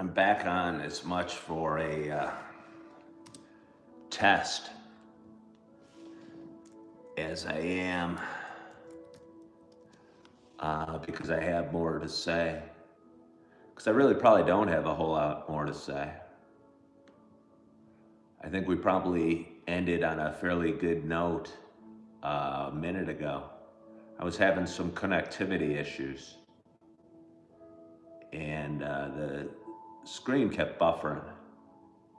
I'm back on as much for a test as I am because I have more to say. Because I really probably don't have a whole lot more to say. I think we probably ended on a fairly good note a minute ago. I was having some connectivity issues, and the screen kept buffering.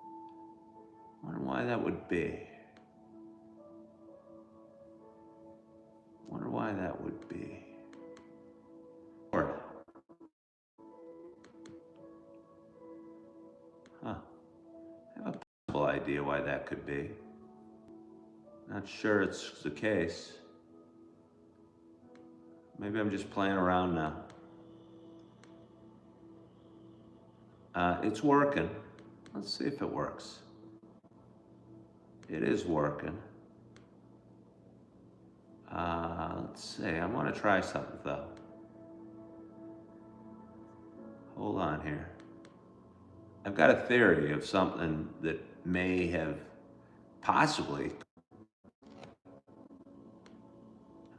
I wonder why that would be. Wonder why that would be. Huh. I have a possible idea why that could be. Not sure it's the case. Maybe I'm just playing around now. It's working. Let's see if it works. It is working. Let's see. I want to try something though. Hold on here. I've got a theory of something that may have possibly.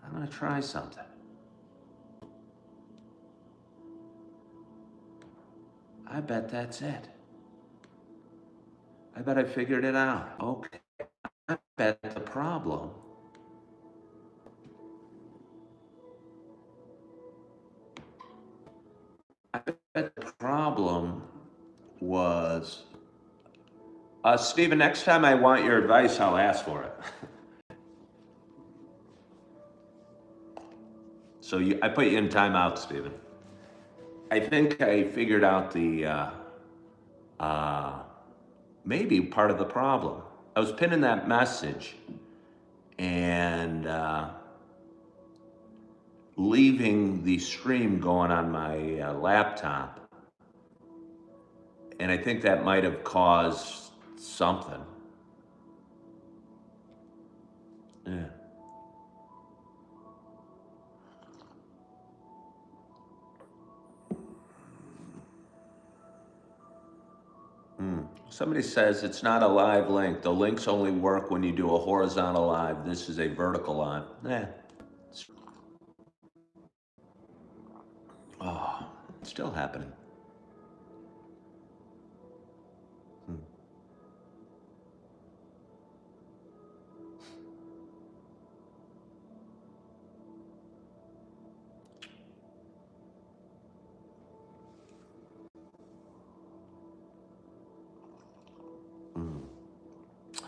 I'm going to try something. I bet that's it. I bet I figured it out. Okay. I bet the problem was, Stephen, next time I want your advice, I'll ask for it. So I put you in timeout, Stephen. I think I figured out the, maybe part of the problem. I was pinning that message and leaving the stream going on my laptop. And I think that might have caused something. Yeah. Somebody says it's not a live link. The links only work when you do a horizontal live. This is a vertical live. Oh, it's still happening.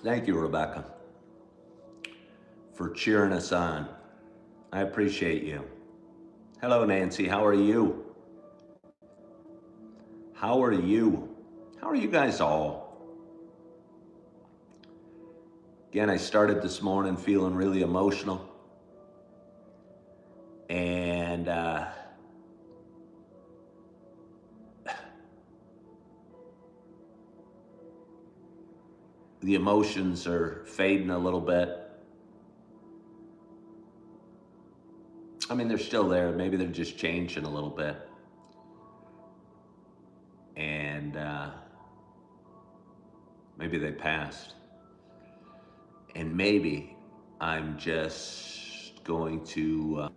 Thank you, Rebecca, for cheering us on. I appreciate you. Hello, Nancy. How are you? How are you? How are you guys all? Again, I started this morning feeling really emotional. And the emotions are fading a little bit. I mean, they're still there. Maybe they're just changing a little bit. And maybe they passed. And maybe I'm just going to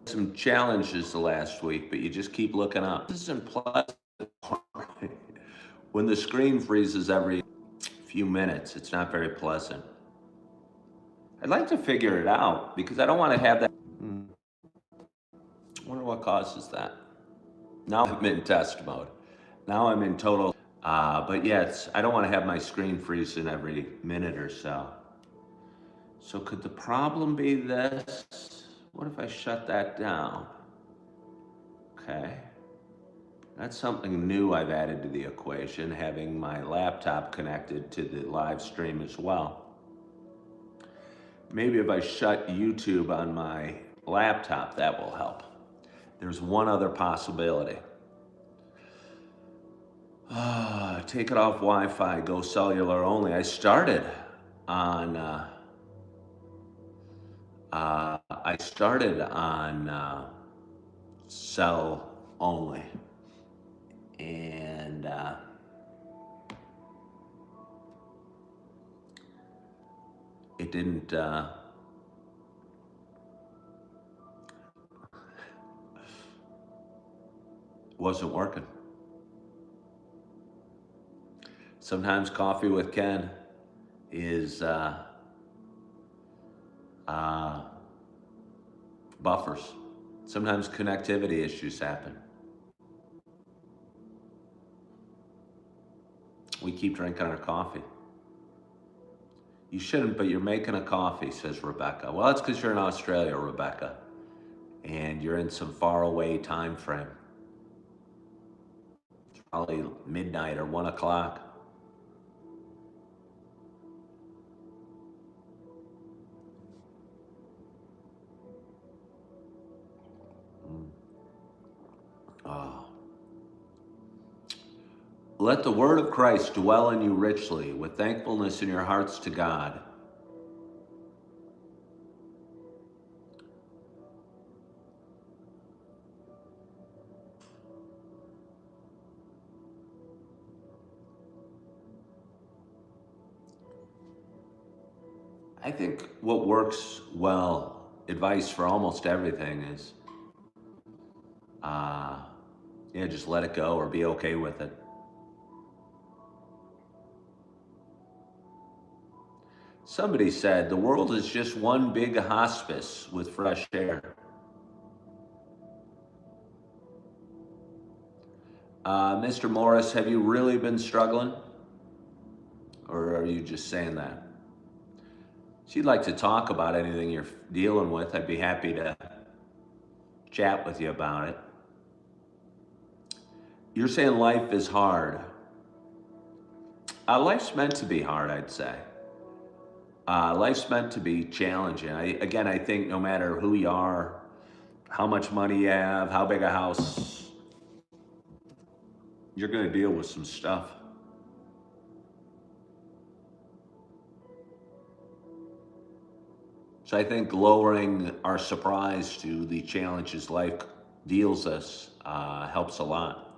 some challenges the last week, but you just keep looking up. This isn't pleasant. When the screen freezes every few minutes, it's not very pleasant. I'd like to figure it out because I don't want to have that. I wonder what causes that. Now I'm in test mode. Now I'm in total. But yeah, I don't want to have my screen freezing every minute or so. So could the problem be this? What if I shut that down? Okay. That's something new I've added to the equation, having my laptop connected to the live stream as well. Maybe if I shut YouTube on my laptop, that will help. There's one other possibility. Take it off Wi-Fi, go cellular only. I started on cell only. And it didn't, wasn't working. Sometimes Coffee with Ken is buffers. Sometimes connectivity issues happen. We keep drinking our coffee. You shouldn't, but you're making a coffee, says Rebecca. Well, it's because you're in Australia, Rebecca, and you're in some faraway time frame. It's probably midnight or 1 o'clock. Oh. Let the word of Christ dwell in you richly, with thankfulness in your hearts to God. I think what works well, advice for almost everything is, yeah, just let it go or be okay with it. Somebody said the world is just one big hospice with fresh air. Mr. Morris, have you really been struggling? Or are you just saying that? If you'd like to talk about anything you're dealing with, I'd be happy to chat with you about it. You're saying life is hard. Life's meant to be hard, I'd say. Life's meant to be challenging. I think no matter who you are, how much money you have, how big a house, you're going to deal with some stuff. So I think lowering our surprise to the challenges life deals us helps a lot.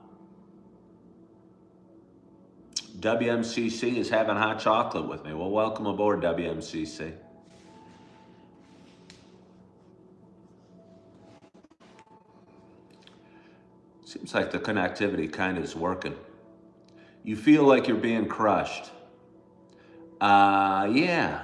WMCC is having hot chocolate with me. Well, welcome aboard, WMCC. Seems like the connectivity kind of is working. You feel like you're being crushed. Yeah.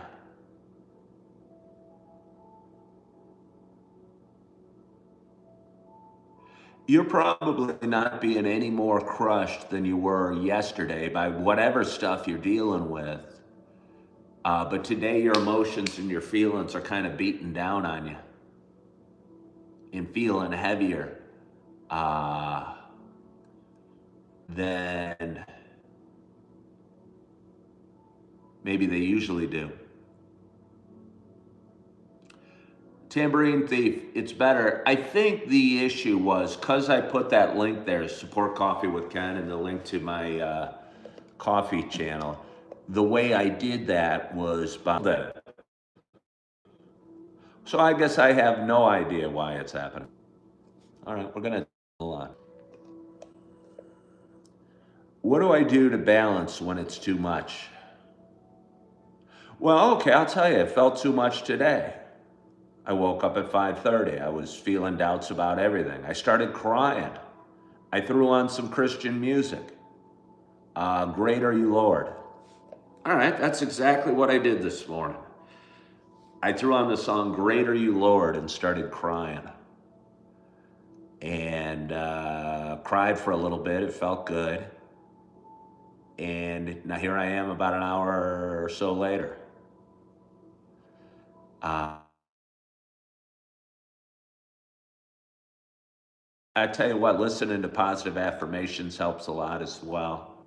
You're probably not being any more crushed than you were yesterday by whatever stuff you're dealing with. But today your emotions and your feelings are kind of beating down on you and feeling heavier than maybe they usually do. Tambourine Thief, it's better. I think the issue was, because I put that link there, Support Coffee with Ken, and the link to my coffee channel, the way I did that was by that. So I guess I have no idea why it's happening. All right, we're gonna do a lot. What do I do to balance when it's too much? Well, okay, I'll tell you, it felt too much today. I woke up at 5:30. I was feeling doubts about everything. I started crying. I threw on some Christian music. Great are you, Lord. All right, that's exactly what I did this morning. I threw on the song Great Are You, Lord, and started crying. And cried for a little bit. It felt good. And now here I am about an hour or so later. I tell you what, listening to positive affirmations helps a lot as well.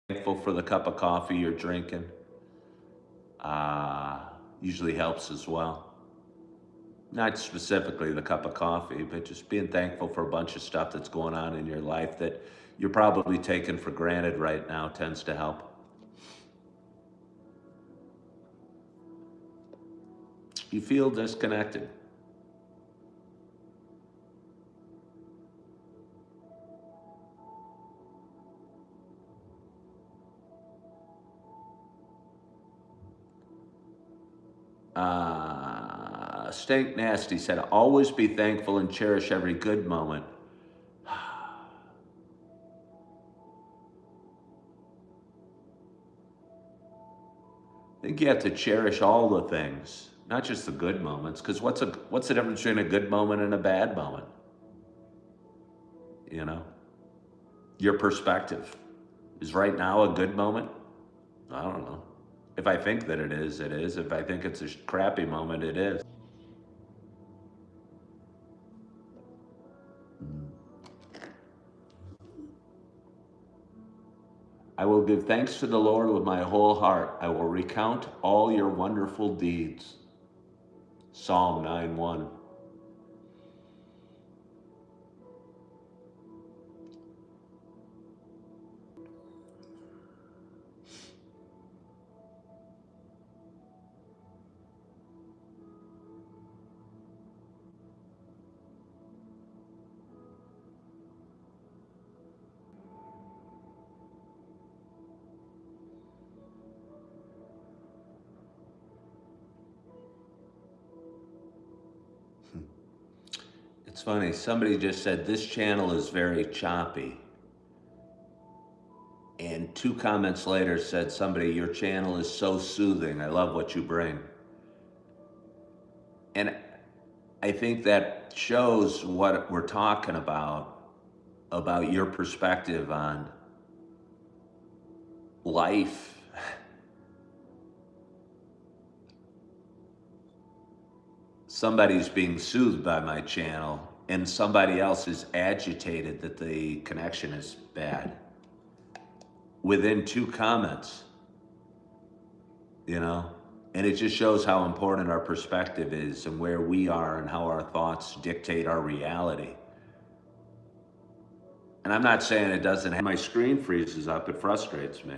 Thankful for the cup of coffee you're drinking. Usually helps as well. Not specifically the cup of coffee, but just being thankful for a bunch of stuff that's going on in your life that you're probably taking for granted right now tends to help. You feel disconnected. Stank Nasty said, always be thankful and cherish every good moment. I think you have to cherish all the things, not just the good moments, because what's the difference between a good moment and a bad moment? You know? Your perspective. Is right now a good moment? I don't know. If I think that it is, it is. If I think it's a crappy moment, it is. I will give thanks to the Lord with my whole heart. I will recount all your wonderful deeds. Psalm 9:1. It's funny, somebody just said this channel is very choppy. And 2 comments later said somebody, your channel is so soothing. I love what you bring. And I think that shows what we're talking about your perspective on life. Somebody's being soothed by my channel and somebody else is agitated that the connection is bad. Within 2 comments, you know? And it just shows how important our perspective is and where we are and how our thoughts dictate our reality. And I'm not saying it doesn't have, my screen freezes up, it frustrates me.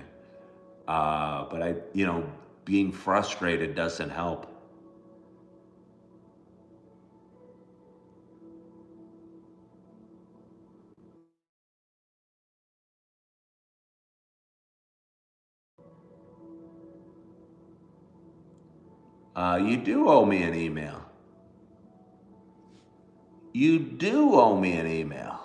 But being frustrated doesn't help. You do owe me an email. You do owe me an email.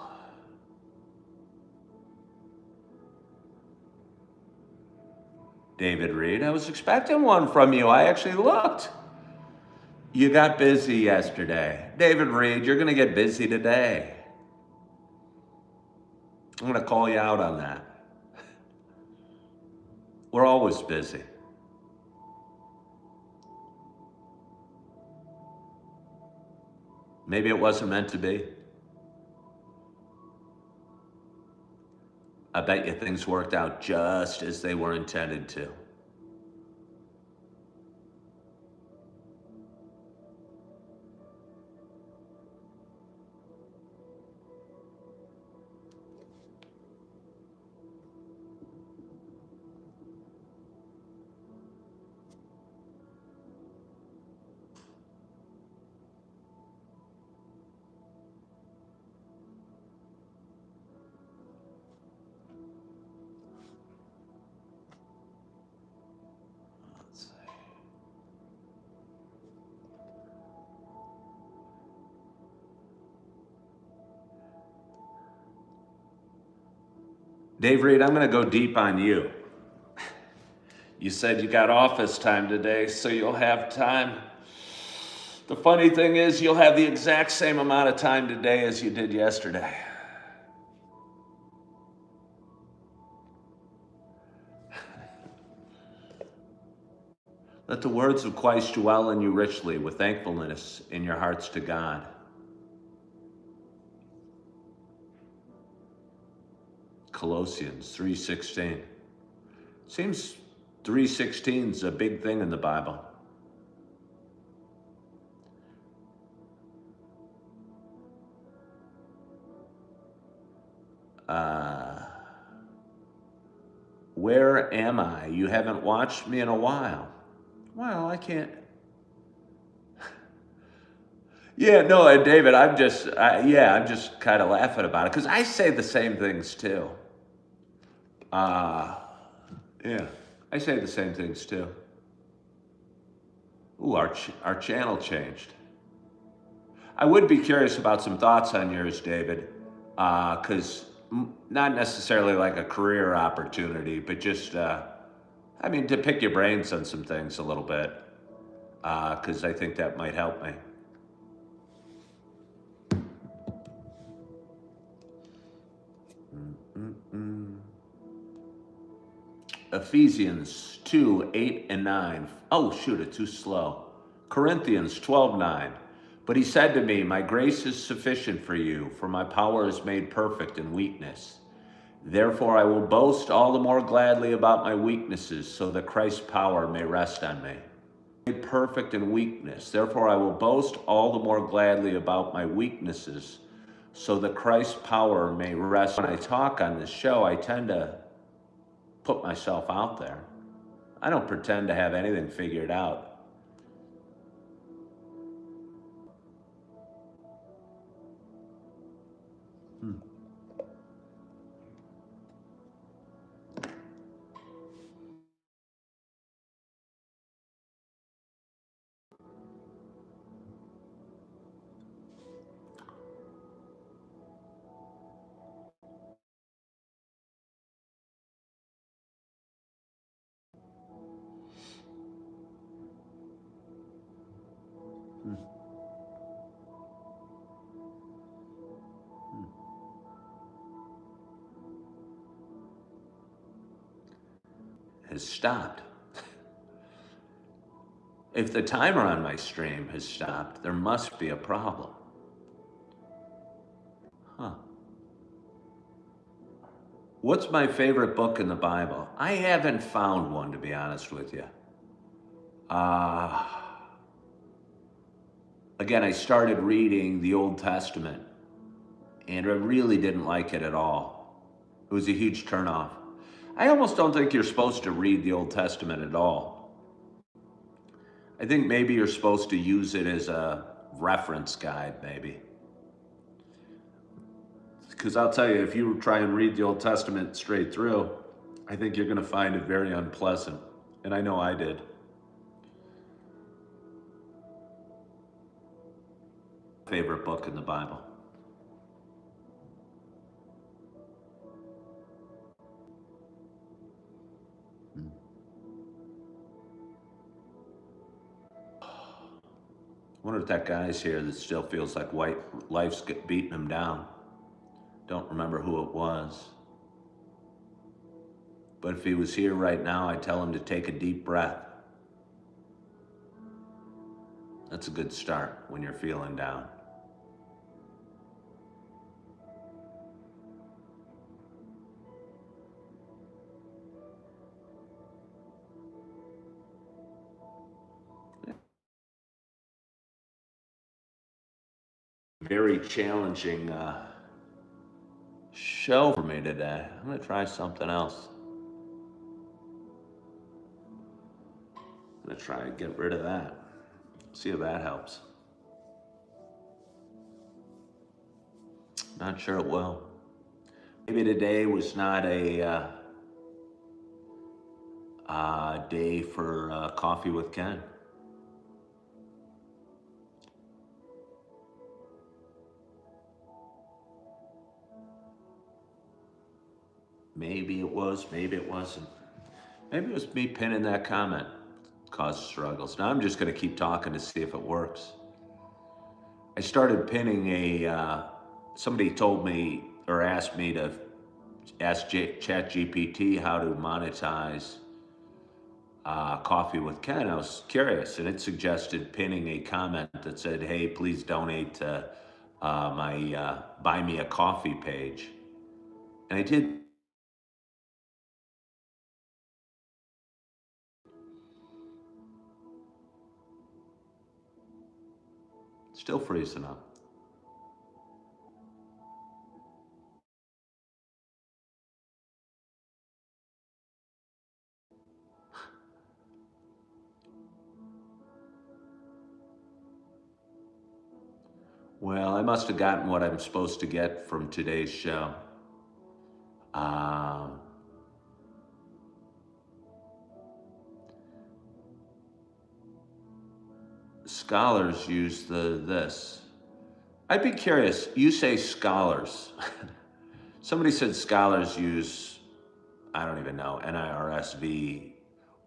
David Reed, I was expecting one from you. I actually looked. You got busy yesterday. David Reed, you're going to get busy today. I'm going to call you out on that. We're always busy. Maybe it wasn't meant to be. I bet you things worked out just as they were intended to. Let's see. Dave Reed, I'm going to go deep on you. You said you got office time today, so you'll have time. The funny thing is, you'll have the exact same amount of time today as you did yesterday. Let the words of Christ dwell in you richly with thankfulness in your hearts to God. Colossians 3:16. Seems 3:16 is a big thing in the Bible. Where am I? You haven't watched me in a while. Well, I can't. Yeah, no, and David, I'm just kind of laughing about it because I say the same things too. Uh, yeah, I say the same things too. Ooh, our channel changed. I would be curious about some thoughts on yours, David, because not necessarily like a career opportunity, but just, I mean, to pick your brains on some things a little bit, because I think that might help me. Mm-mm. Ephesians 2, 8 and 9. Oh, shoot, it's too slow. Corinthians 12, 9. But he said to me, my grace is sufficient for you, for my power is made perfect in weakness. Therefore, I will boast all the more gladly about my weaknesses, so that Christ's power may rest on me. Made perfect in weakness. Therefore, I will boast all the more gladly about my weaknesses, so that Christ's power may rest. When I talk on this show, I tend to put myself out there. I don't pretend to have anything figured out. Hmm. Hmm. Hmm. Has stopped. If the timer on my stream has stopped, there must be a problem. Huh. What's my favorite book in the Bible? I haven't found one, to be honest with you. Uh, Again, I started reading the Old Testament, and I really didn't like it at all. It was a huge turnoff. I almost don't think you're supposed to read the Old Testament at all. I think maybe you're supposed to use it as a reference guide, maybe. Because I'll tell you, if you try and read the Old Testament straight through, I think you're going to find it very unpleasant. And I know I did. Favorite book in the Bible. Hmm. I wonder if that guy's here that still feels like life's beating him down. Don't remember who it was. But if he was here right now, I'd tell him to take a deep breath. That's a good start when you're feeling down. Very challenging show for me today. I'm going to try something else. I'm going to try and get rid of that. See if that helps. Not sure it will. Maybe today was not a day for coffee with Ken. Maybe it was, maybe it wasn't. Maybe it was me pinning that comment caused struggles. Now I'm just going to keep talking to see if it works. I started pinning somebody told me or asked me to ask ChatGPT how to monetize Coffee with Ken. I was curious, and it suggested pinning a comment that said, hey, please donate to my Buy Me a Coffee page. And I did. Still freezing up. Well, I must have gotten what I'm supposed to get from today's show. Um, Scholars use this. I'd be curious. You say scholars. Somebody said scholars use, I don't even know, NIRSV.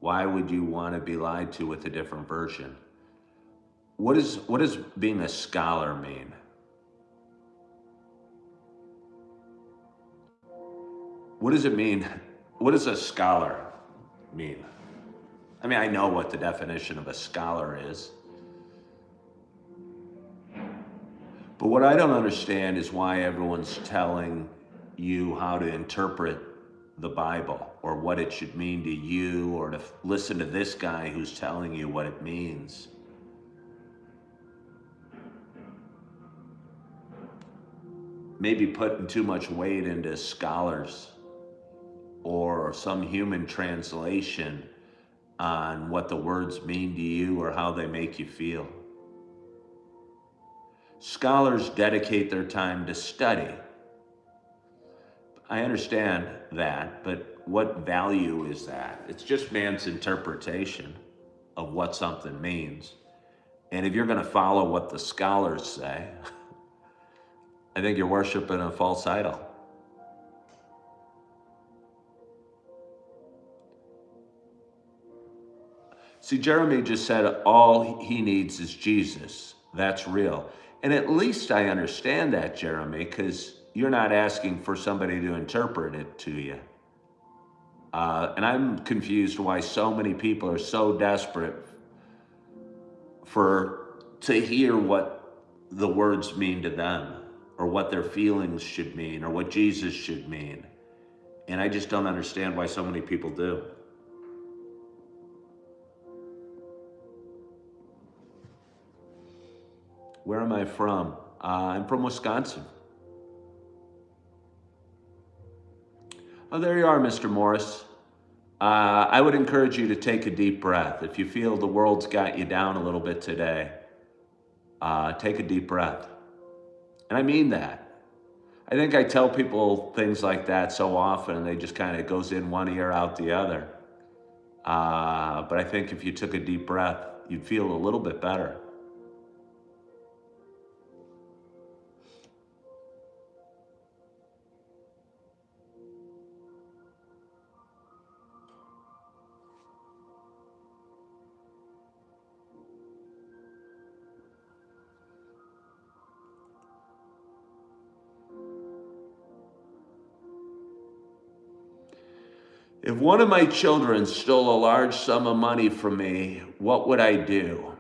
Why would you want to be lied to with a different version? What does being a scholar mean? What does it mean? What does a scholar mean? I mean, I know what the definition of a scholar is. But what I don't understand is why everyone's telling you how to interpret the Bible or what it should mean to you, or to listen to this guy who's telling you what it means. Maybe putting too much weight into scholars or some human translation on what the words mean to you or how they make you feel. Scholars dedicate their time to study. I understand that, but what value is that? It's just man's interpretation of what something means. And if you're going to follow what the scholars say, I think you're worshiping a false idol. See, Jeremy just said all he needs is Jesus. That's real. And at least I understand that, Jeremy, because you're not asking for somebody to interpret it to you. And I'm confused why so many people are so desperate to hear what the words mean to them, or what their feelings should mean, or what Jesus should mean. And I just don't understand why so many people do. Where am I from? I'm from Wisconsin. Oh, there you are, Mr. Morris. I would encourage you to take a deep breath. If you feel the world's got you down a little bit today, take a deep breath. And I mean that. I think I tell people things like that so often, and they just kind of goes in one ear, out the other. But I think if you took a deep breath, you'd feel a little bit better. If one of my children stole a large sum of money from me, what would I do?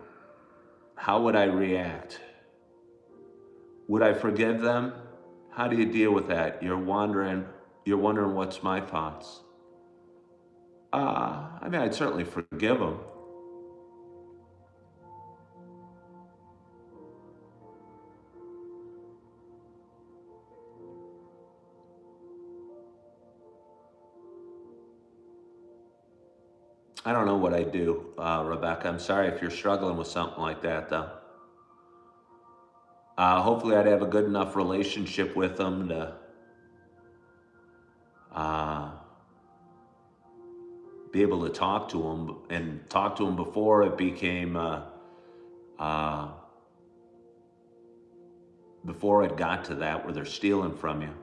How would I react? Would I forgive them? How do you deal with that? You're wondering what's my thoughts. I mean, I'd certainly forgive them. I don't know what I'd do, Rebecca. I'm sorry if you're struggling with something like that, though. Hopefully I'd have a good enough relationship with them to be able to talk to them, and talk to them before it became, before it got to that where they're stealing from you.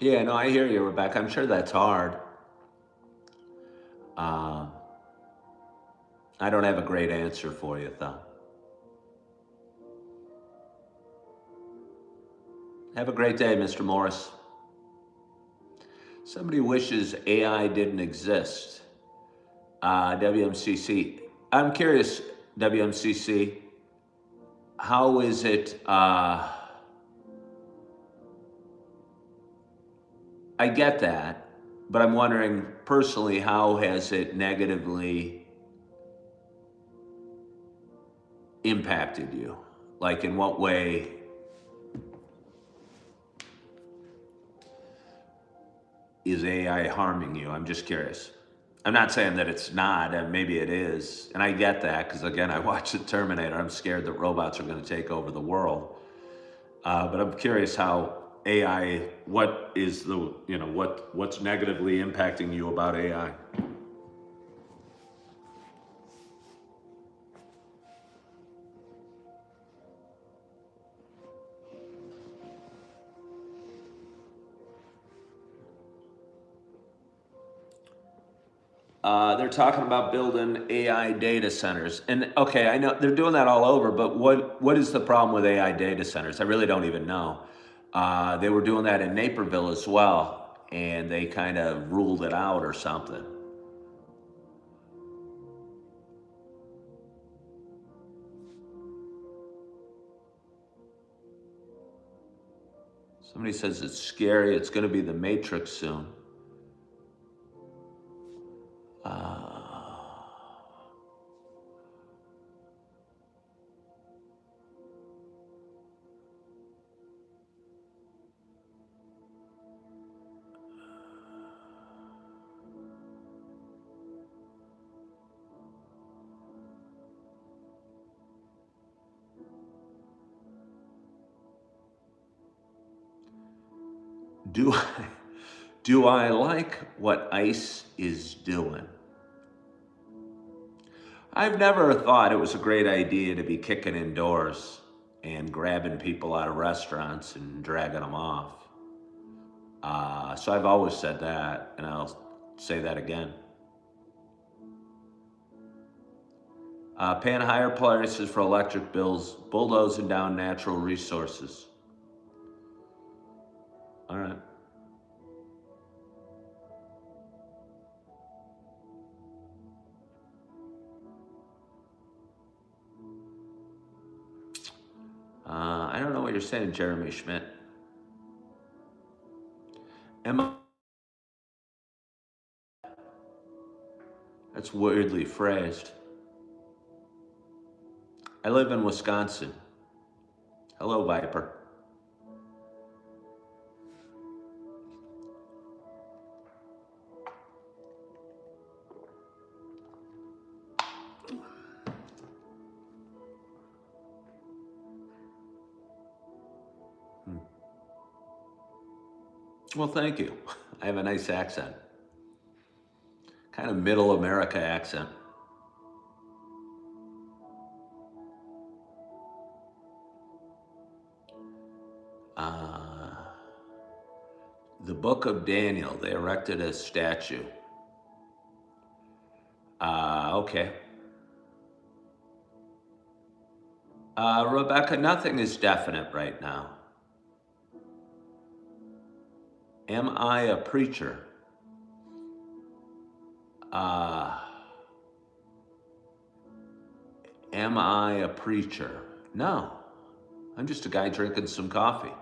Yeah, no, I hear you, Rebecca. I'm sure that's hard. Uh, I don't have a great answer for you, though. Have a great day, Mr. Morris. Somebody wishes AI didn't exist. WMCC. I'm curious, WMCC, how is it, I get that, but I'm wondering personally, how has it negatively impacted you? Like, in what way is AI harming you? I'm just curious. I'm not saying that it's not, and maybe it is. And I get that, because again, I watched The Terminator. I'm scared that robots are going to take over the world. But I'm curious how AI, what is the, what's negatively impacting you about AI? They're talking about building AI data centers. And okay, I know they're doing that all over, but what is the problem with AI data centers? I really don't even know. They were doing that in Naperville as well, and they kind of ruled it out or something. Somebody says it's scary. It's going to be the Matrix soon. Do I, do I like what ICE is doing? I've never thought it was a great idea to be kicking indoors and grabbing people out of restaurants and dragging them off. So I've always said that, and I'll say that again. Paying higher prices for electric bills, bulldozing down natural resources. All right. I don't know what you're saying, Jeremy Schmidt. That's weirdly phrased. I live in Wisconsin. Hello, Viper. Well, thank you. I have a nice accent. Kind of middle America accent. The Book of Daniel, they erected a statue. Okay. Rebecca, nothing is definite right now. Am I a preacher? Am I a preacher? No. I'm just a guy drinking some coffee.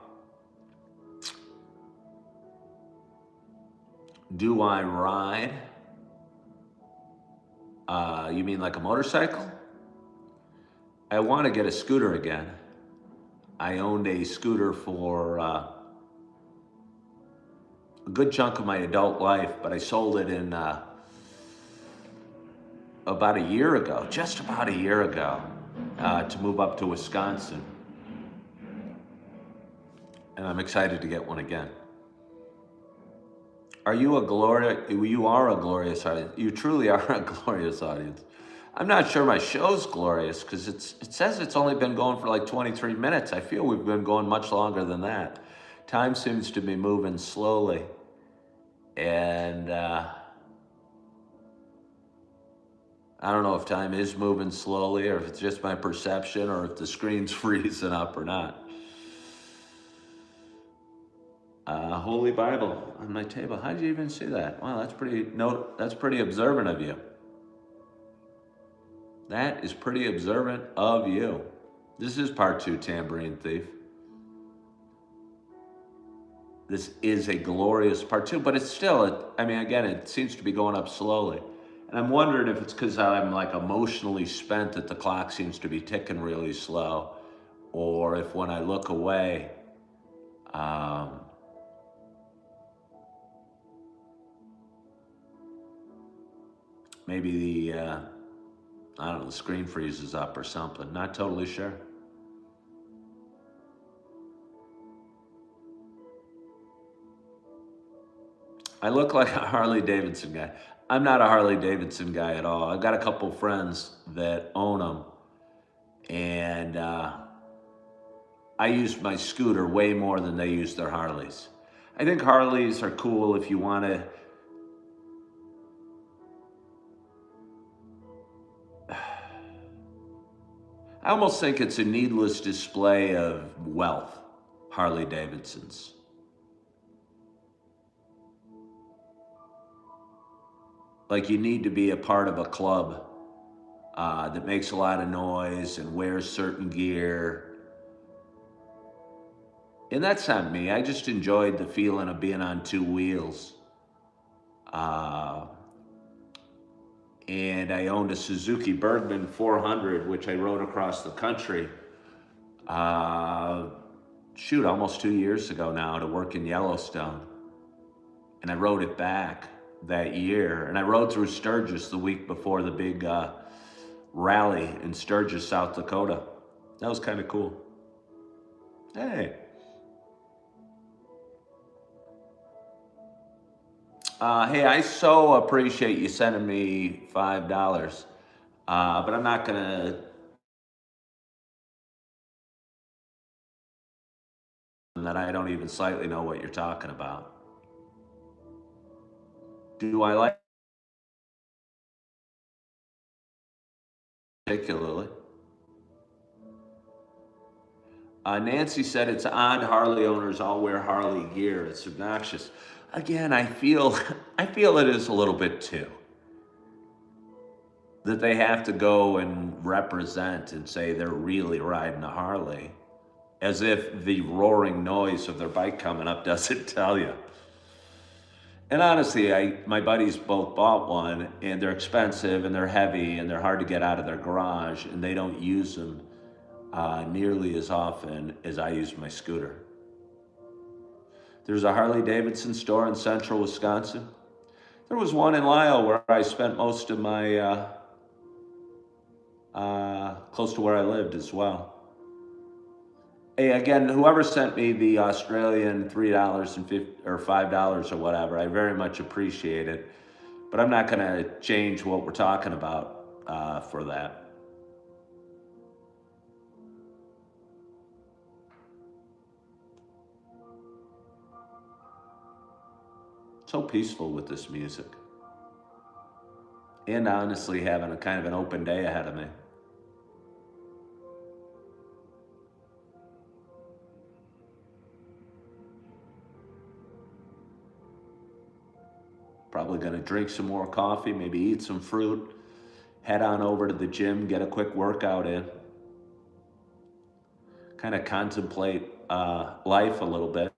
Do I ride? You mean like a motorcycle? I want to get a scooter again. I owned a scooter for a good chunk of my adult life, but I sold it in about a year ago, just about a year ago, to move up to Wisconsin. And I'm excited to get one again. Are you a you are a glorious audience. You truly are a glorious audience. I'm not sure my show's glorious because it says it's only been going for like 23 minutes. I feel we've been going much longer than that. Time seems to be moving slowly. And I don't know if time is moving slowly or if it's just my perception or if the screen's freezing up or not. Holy Bible on my table. How did you even see that? Wow, that's pretty observant of you. That is pretty observant of you. This is part 2, Tambourine Thief. This is a glorious part 2, but it's still, again, it seems to be going up slowly. And I'm wondering if it's because I'm like emotionally spent that the clock seems to be ticking really slow, or if when I look away, um, maybe I don't know, the screen freezes up or something. Not totally sure. I look like a Harley Davidson guy. I'm not a Harley Davidson guy at all. I've got a couple friends that own them, and I use my scooter way more than they use their Harleys. I think Harleys are cool if you want to. I almost think it's a needless display of wealth, Harley Davidsons. Like you need to be a part of a club that makes a lot of noise and wears certain gear. And that's not me. I just enjoyed the feeling of being on two wheels. Uh, and I owned a Suzuki Bergman 400, which I rode across the country. Almost 2 years ago now to work in Yellowstone. And I rode it back that year. And I rode through Sturgis the week before the big rally in Sturgis, South Dakota. That was kind of cool. Hey. Hey, I so appreciate you sending me $5. But I'm not gonna that I don't even slightly know what you're talking about. Do I like particularly? Nancy said it's odd Harley owners all wear Harley gear. It's obnoxious. Again, I feel I feel it is a little bit too. That they have to go and represent and say they're really riding a Harley, as if the roaring noise of their bike coming up doesn't tell you. And honestly, my buddies both bought one, and they're expensive, and they're heavy, and they're hard to get out of their garage, and they don't use them nearly as often as I use my scooter. There's a Harley Davidson store in central Wisconsin. There was one in Lisle where I spent most of my, close to where I lived as well. Hey, again, whoever sent me the Australian $3 or $5 or whatever, I very much appreciate it. But I'm not going to change what we're talking about for that. So peaceful with this music. And honestly, having a kind of an open day ahead of me. Probably going to drink some more coffee, maybe eat some fruit, head on over to the gym, get a quick workout in. Kind of contemplate life a little bit.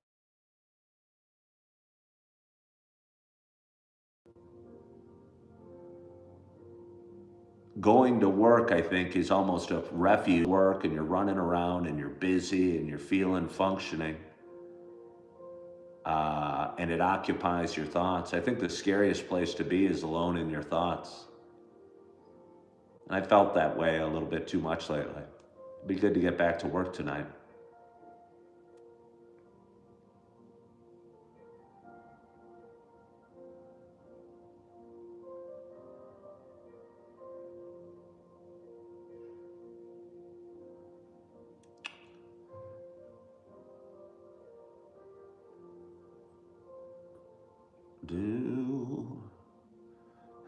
Going to work, I think, is almost a refuge. Work and you're running around and you're busy and you're feeling functioning. And it occupies your thoughts. I think the scariest place to be is alone in your thoughts. And I felt that way a little bit too much lately. It'd be good to get back to work tonight.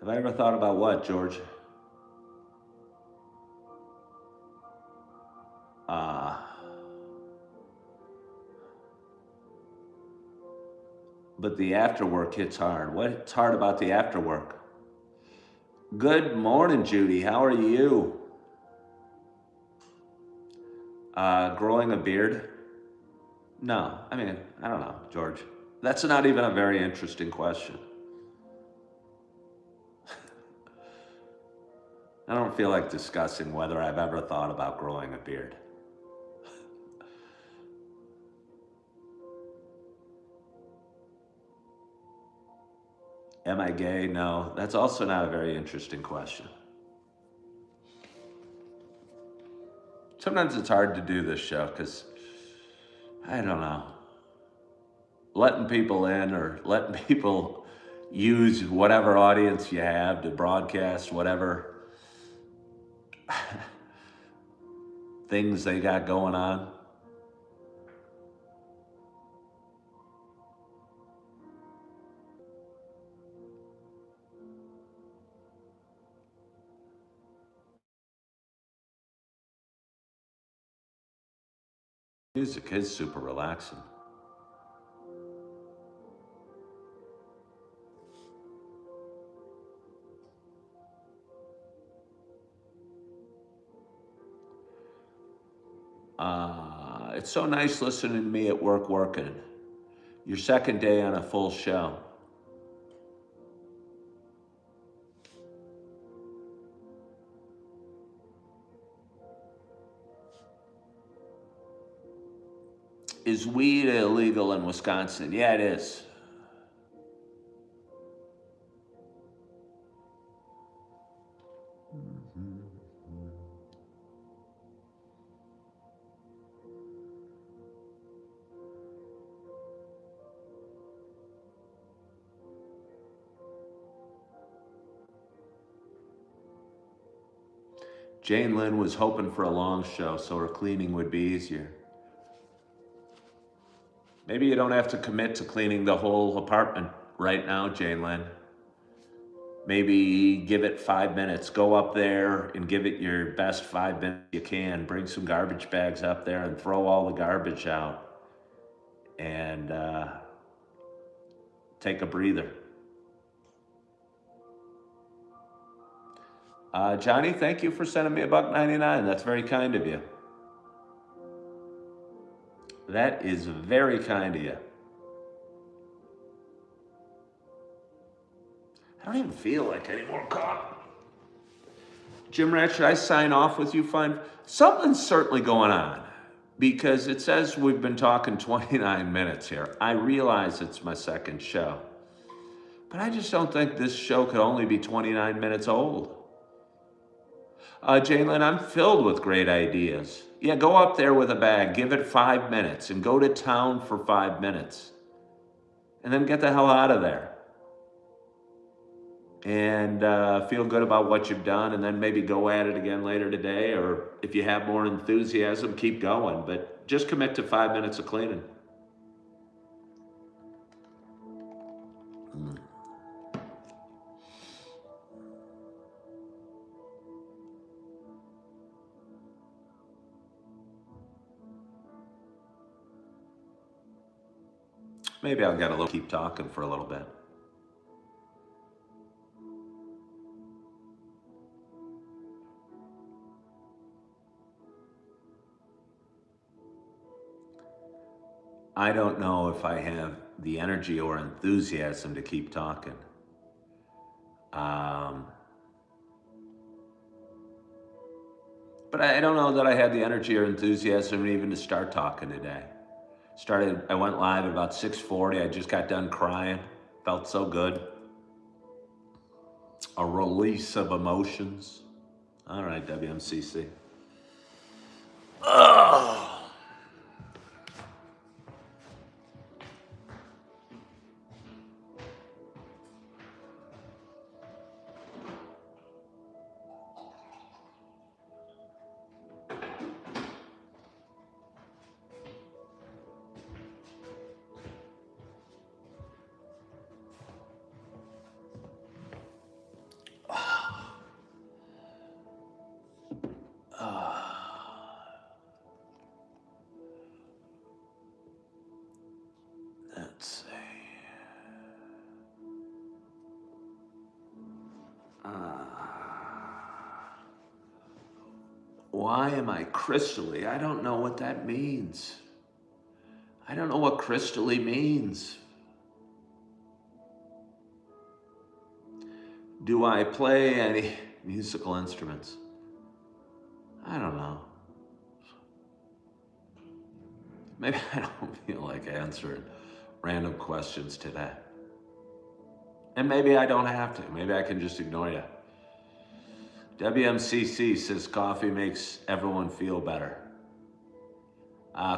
Have I ever thought about what, George? Uh, but the after work hits hard. What's hard about the after work? Good morning, Judy. How are you? Growing a beard? No, I mean, I don't know, George. That's not even a very interesting question. I don't feel like discussing whether I've ever thought about growing a beard. Am I gay? No. That's also not a very interesting question. Sometimes it's hard to do this show because, I don't know, letting people in or letting people use whatever audience you have to broadcast whatever things they got going on. Music is super relaxing. It's so nice listening to me at work working. Your second day on a full show. Is weed illegal in Wisconsin? Yeah, it is. Jane Lynn was hoping for a long show so her cleaning would be easier. Maybe you don't have to commit to cleaning the whole apartment right now, Jane Lynn. Maybe give it 5 minutes. Go up there and give it your best 5 minutes you can. Bring some garbage bags up there and throw all the garbage out. And take a breather. Johnny, thank you for sending me $1.99. That's very kind of you. That is very kind of you. I don't even feel like any more coffee. Jim Rat, should I sign off with you, fine? Something's certainly going on because it says we've been talking 29 minutes here. I realize it's my second show, but I just don't think this show could only be 29 minutes old. Jalen, I'm filled with great ideas. Yeah, go up there with a bag, give it 5 minutes, and go to town for 5 minutes. And then get the hell out of there. And feel good about what you've done, and then maybe go at it again later today, or if you have more enthusiasm, keep going. But just commit to 5 minutes of cleaning. Maybe I'll get a little, keep talking for a little bit. I don't know if I have the energy or enthusiasm to keep talking. But I don't know that I had the energy or enthusiasm even to start talking today. I went live at about 6:40. I just got done crying. Felt so good. A release of emotions. All right, WMCC. Ugh. Let's see. Why am I crystally? I don't know what that means. I don't know what crystally means. Do I play any musical instruments? I don't know. Maybe I don't feel like answering random questions today. And maybe I don't have to. Maybe I can just ignore you. WMCC says coffee makes everyone feel better.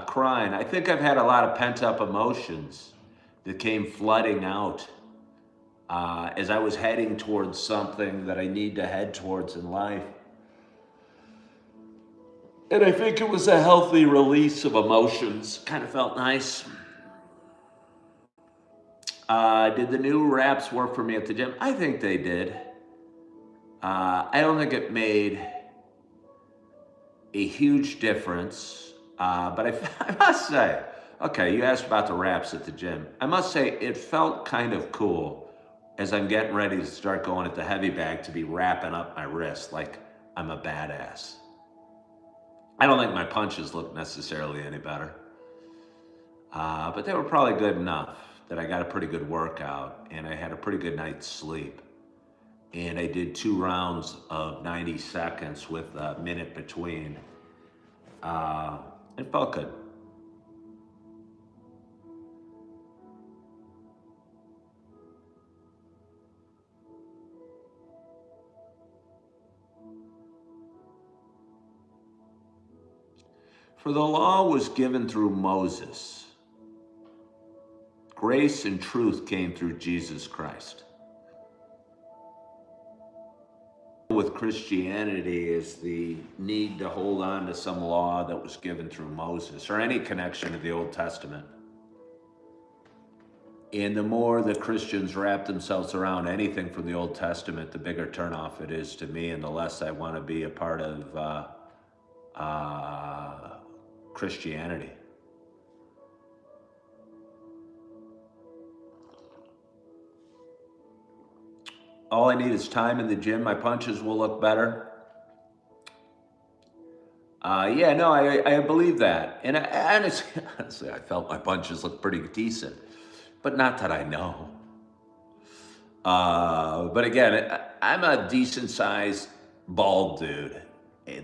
Crying. I think I've had a lot of pent up emotions that came flooding out as I was heading towards something that I need to head towards in life. And I think it was a healthy release of emotions. Kind of felt nice. Did the new wraps work for me at the gym? I think they did. I don't think it made a huge difference, but I must say, okay, you asked about the wraps at the gym. I must say it felt kind of cool as I'm getting ready to start going at the heavy bag to be wrapping up my wrist like I'm a badass. I don't think my punches look necessarily any better, but they were probably good enough that I got a pretty good workout and I had a pretty good night's sleep. And I did 2 rounds of 90 seconds with a minute between. It felt good. For the law was given through Moses. Grace and truth came through Jesus Christ. With Christianity is the need to hold on to some law that was given through Moses or any connection to the Old Testament. And the more that Christians wrap themselves around anything from the Old Testament, the bigger turnoff it is to me, and the less I want to be a part of Christianity. All I need is time in the gym. My punches will look better. Yeah, no, I believe that. And honestly, I felt my punches looked pretty decent, but not that I know. But again, I'm a decent sized bald dude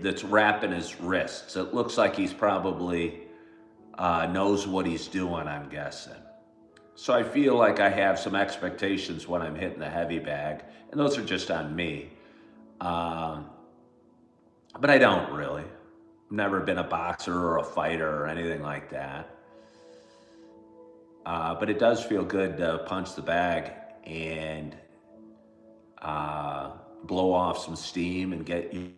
that's wrapping his wrists. It looks like he's probably knows what he's doing, I'm guessing. So I feel like I have some expectations when I'm hitting the heavy bag, and those are just on me. But I don't really. I've never been a boxer or a fighter or anything like that. But it does feel good to punch the bag and blow off some steam and get you.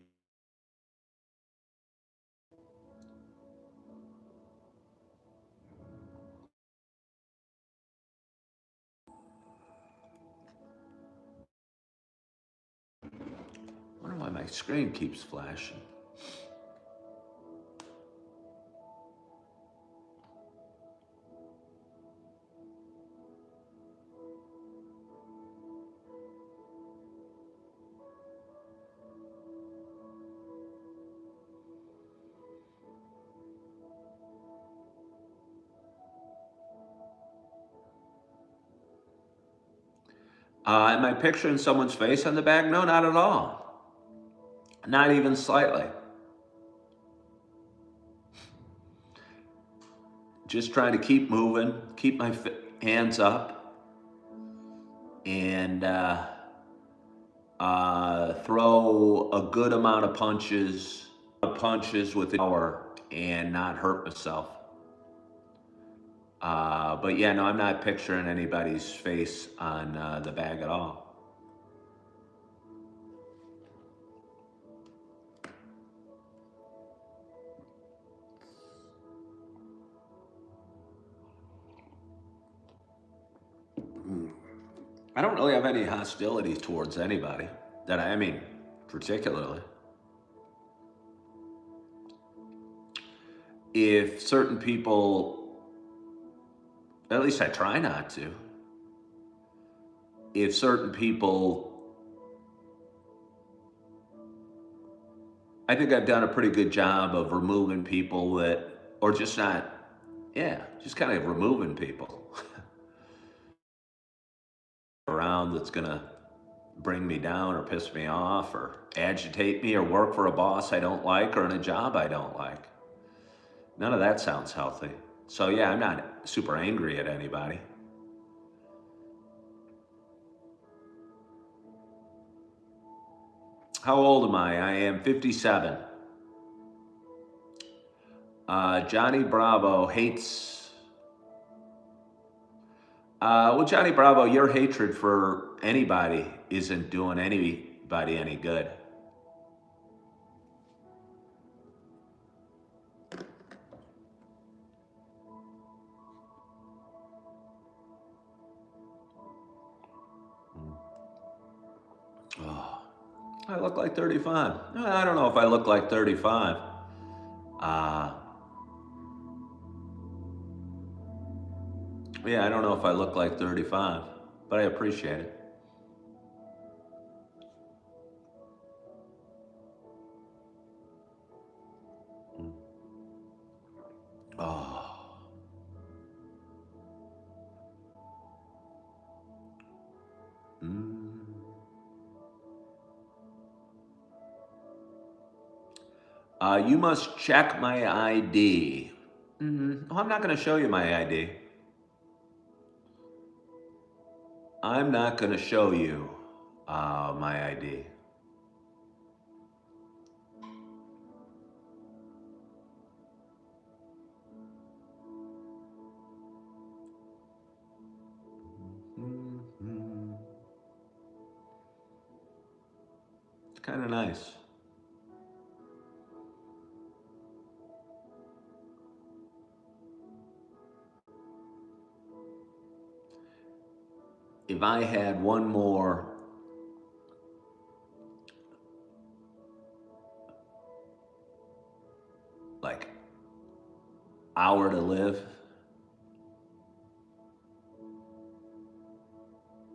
I wonder why my screen keeps flashing. Am I picturing someone's face on the bag? No, not at all. Not even slightly. Just trying to keep moving, keep my hands up, and throw a good amount of punches with power and not hurt myself. But yeah, no, I'm not picturing anybody's face on the bag at all. I don't really have any hostility towards anybody I mean, particularly. If certain people, at least I try not to, if certain people, I think I've done a pretty good job of removing people that, or just not, yeah, just kind of removing people around that's gonna bring me down or piss me off or agitate me or work for a boss I don't like or in a job I don't like. None of that sounds healthy. So yeah, I'm not super angry at anybody. How old am I? I am 57. Johnny Bravo hates. Well, Johnny Bravo, your hatred for anybody isn't doing anybody any good. Oh, I look like 35. I don't know if I look like 35. Yeah, I don't know if I look like 35, but I appreciate it. Oh. You must check my ID. Oh, I'm not going to show you my ID. I'm not going to show you my ID. It's kind of nice. If I had one more like hour to live,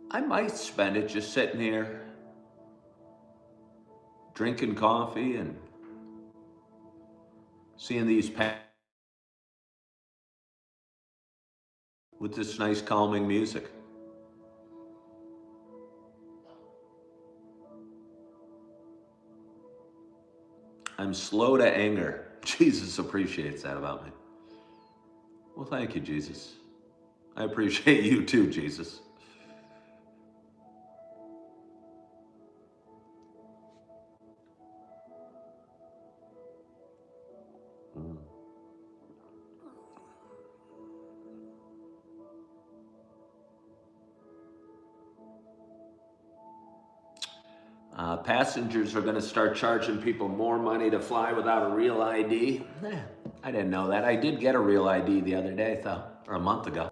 I might spend it just sitting here drinking coffee and seeing these with this nice calming music. I'm slow to anger. Jesus appreciates that about me. Well, thank you, Jesus. I appreciate you too, Jesus. Passengers are going to start charging people more money to fly without a real ID. I didn't know that. I did get a real ID the other day, though, or a month ago.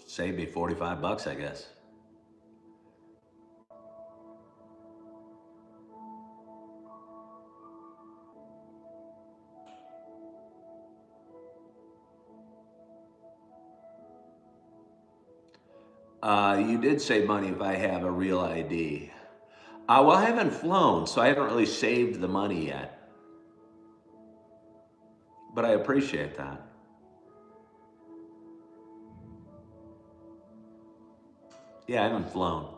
Saved me 45 bucks, I guess. You did save money if I have a real ID. Well, I haven't flown, so I haven't really saved the money yet. But I appreciate that. Yeah, I haven't flown.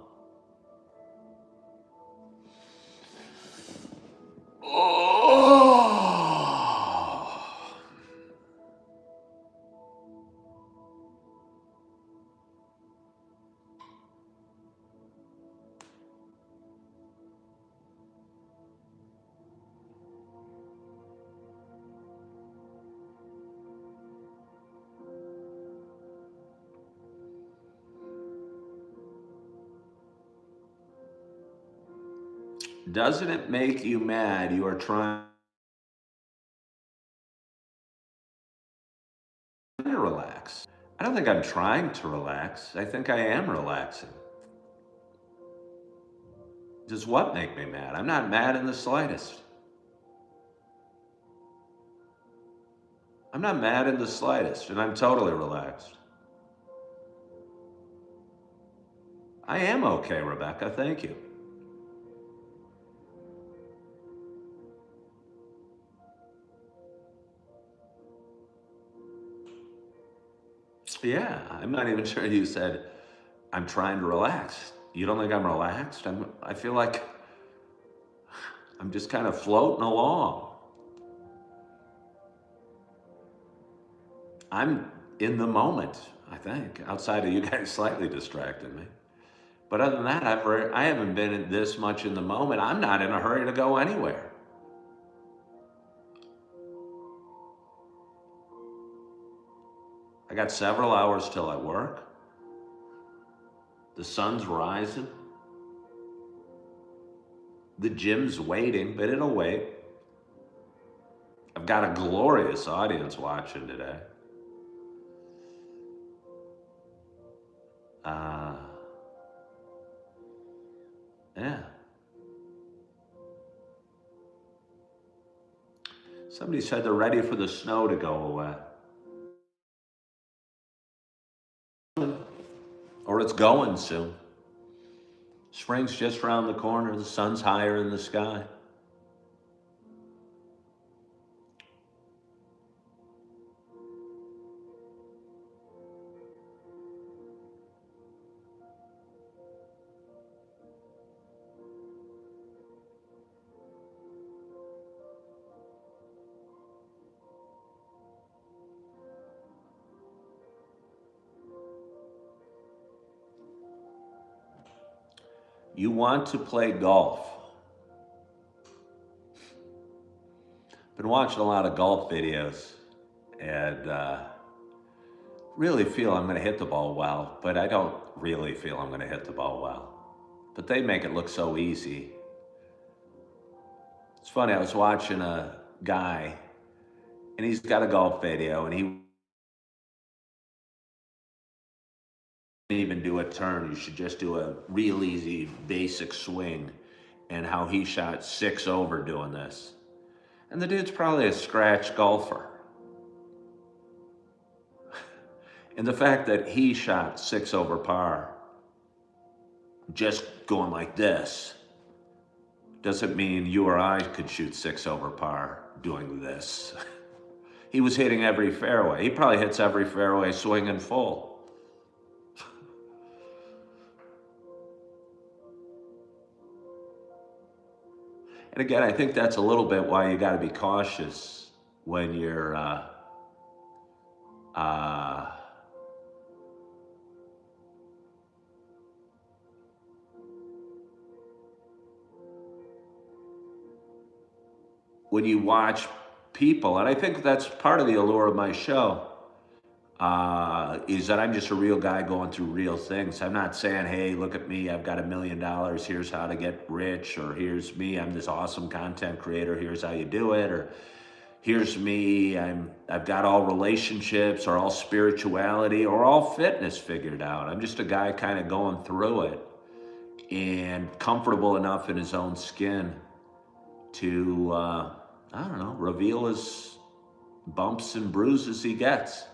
Doesn't it make you mad you are trying to relax? I don't think I'm trying to relax. I think I am relaxing. Does what make me mad? I'm not mad in the slightest. I'm not mad in the slightest, and I'm totally relaxed. I am okay, Rebecca. Thank you. Yeah, I'm not even sure you said I'm trying to relax. You don't think I'm relaxed? I feel like I'm just kind of floating along. I'm in the moment, I think, outside of you guys slightly distracting me. But other than that, I haven't been this much in the moment. I'm not in a hurry to go anywhere. I got several hours till I work. The sun's rising. The gym's waiting, but it'll wait. I've got a glorious audience watching today. Yeah. Somebody said they're ready for the snow to go away. Or it's going soon. Spring's just around the corner. The sun's higher in the sky. You want to play golf. Been watching a lot of golf videos and really feel I'm going to hit the ball well, but I don't really feel I'm going to hit the ball well. But they make it look so easy. It's funny, I was watching a guy and he's got a golf video and he didn't even do a turn. You should just do a real easy basic swing, and how he shot 6 over doing this. And the dude's probably a scratch golfer. And the fact that he shot 6 over par just going like this doesn't mean you or I could shoot 6 over par doing this. He was hitting every fairway. He probably hits every fairway swinging full. And again, I think that's a little bit why you got to be cautious when you're when you watch people, and I think that's part of the allure of my show, is that I'm just a real guy going through real things. I'm not saying, hey, look at me, I've got $1 million, here's how to get rich, or here's me, I'm this awesome content creator, here's how you do it, or here's me, I've got all relationships, or all spirituality, or all fitness figured out. I'm just a guy kind of going through it and comfortable enough in his own skin to, I don't know, reveal his bumps and bruises he gets.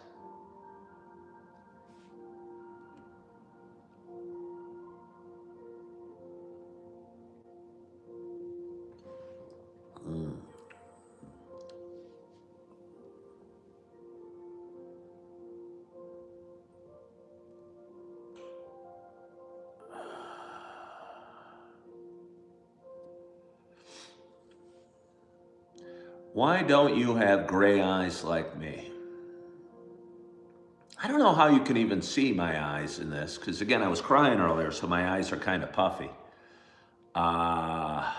Why don't you have gray eyes like me? I don't know how you can even see my eyes in this, because again, I was crying earlier, so my eyes are kind of puffy. I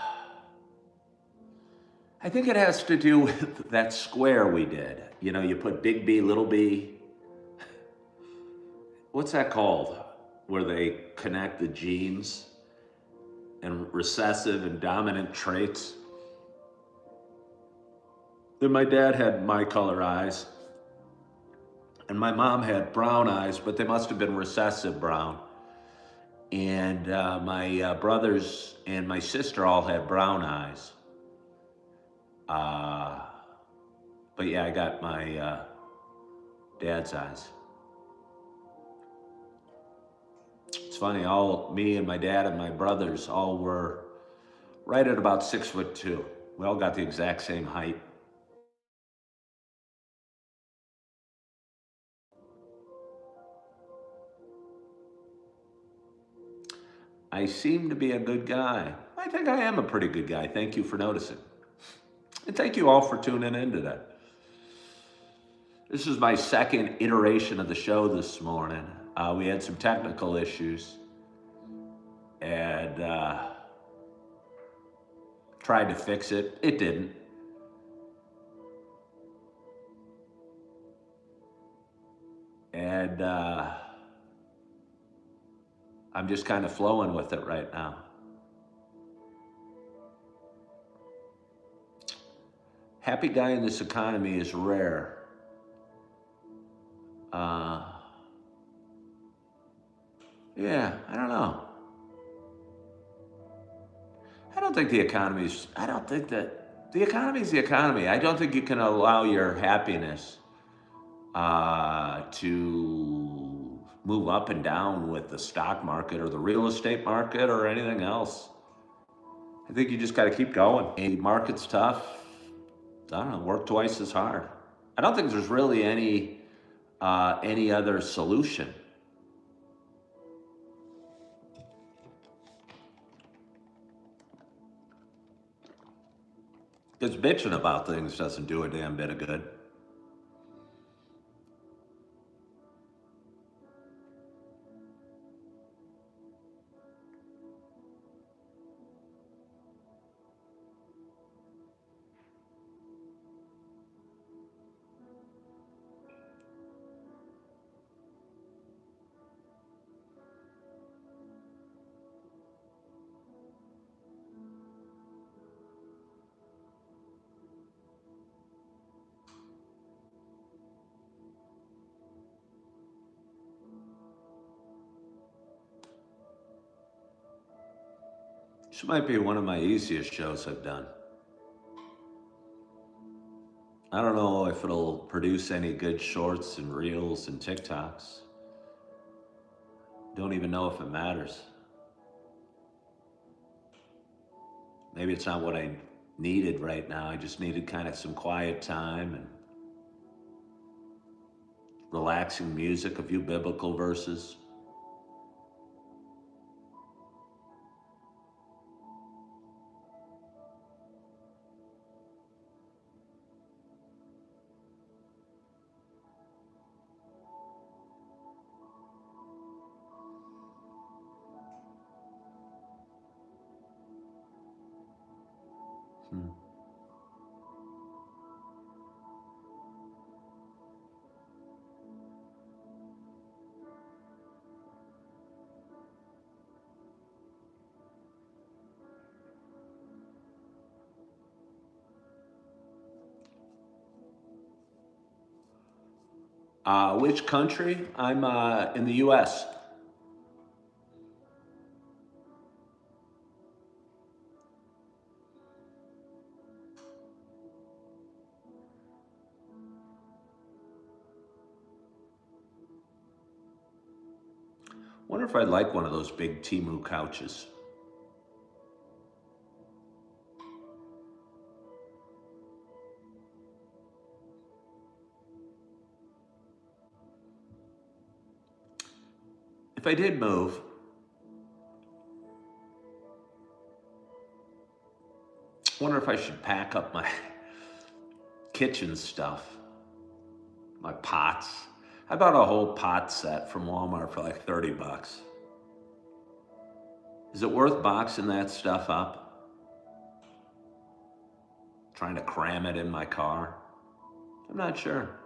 think it has to do with that square we did. You know, you put big B, little b. What's that called? Where they connect the genes and recessive and dominant traits. Then my dad had my color eyes, and my mom had brown eyes, but they must have been recessive brown. And my brothers and my sister all had brown eyes. But yeah, I got my dad's eyes. It's funny, me and my dad and my brothers all were right at about 6'2". We all got the exact same height. I seem to be a good guy. I think I am a pretty good guy. Thank you for noticing. And thank you all for tuning in today. This is my second iteration of the show this morning. We had some technical issues. and tried to fix it. It didn't. And I'm just kind of flowing with it right now. Happy guy in this economy is rare. Yeah, I don't know. I don't think the economy's, I don't think that the economy's the economy. I don't think you can allow your happiness to move up and down with the stock market or the real estate market or anything else. I think you just got to keep going. The market's tough. I don't know, work twice as hard. I don't think there's really any other solution. Because bitching about things doesn't do a damn bit of good. This might be one of my easiest shows I've done. I don't know if it'll produce any good shorts and reels and TikToks. Don't even know if it matters. Maybe it's not what I needed right now. I just needed kind of some quiet time and relaxing music, a few biblical verses. Which country? I'm in the US. Wonder if I'd like one of those big Temu couches. If I did move, wonder if I should pack up my kitchen stuff, my pots. I bought a whole pot set from Walmart for like 30 bucks. Is it worth boxing that stuff up? Trying to cram it in my car? I'm not sure.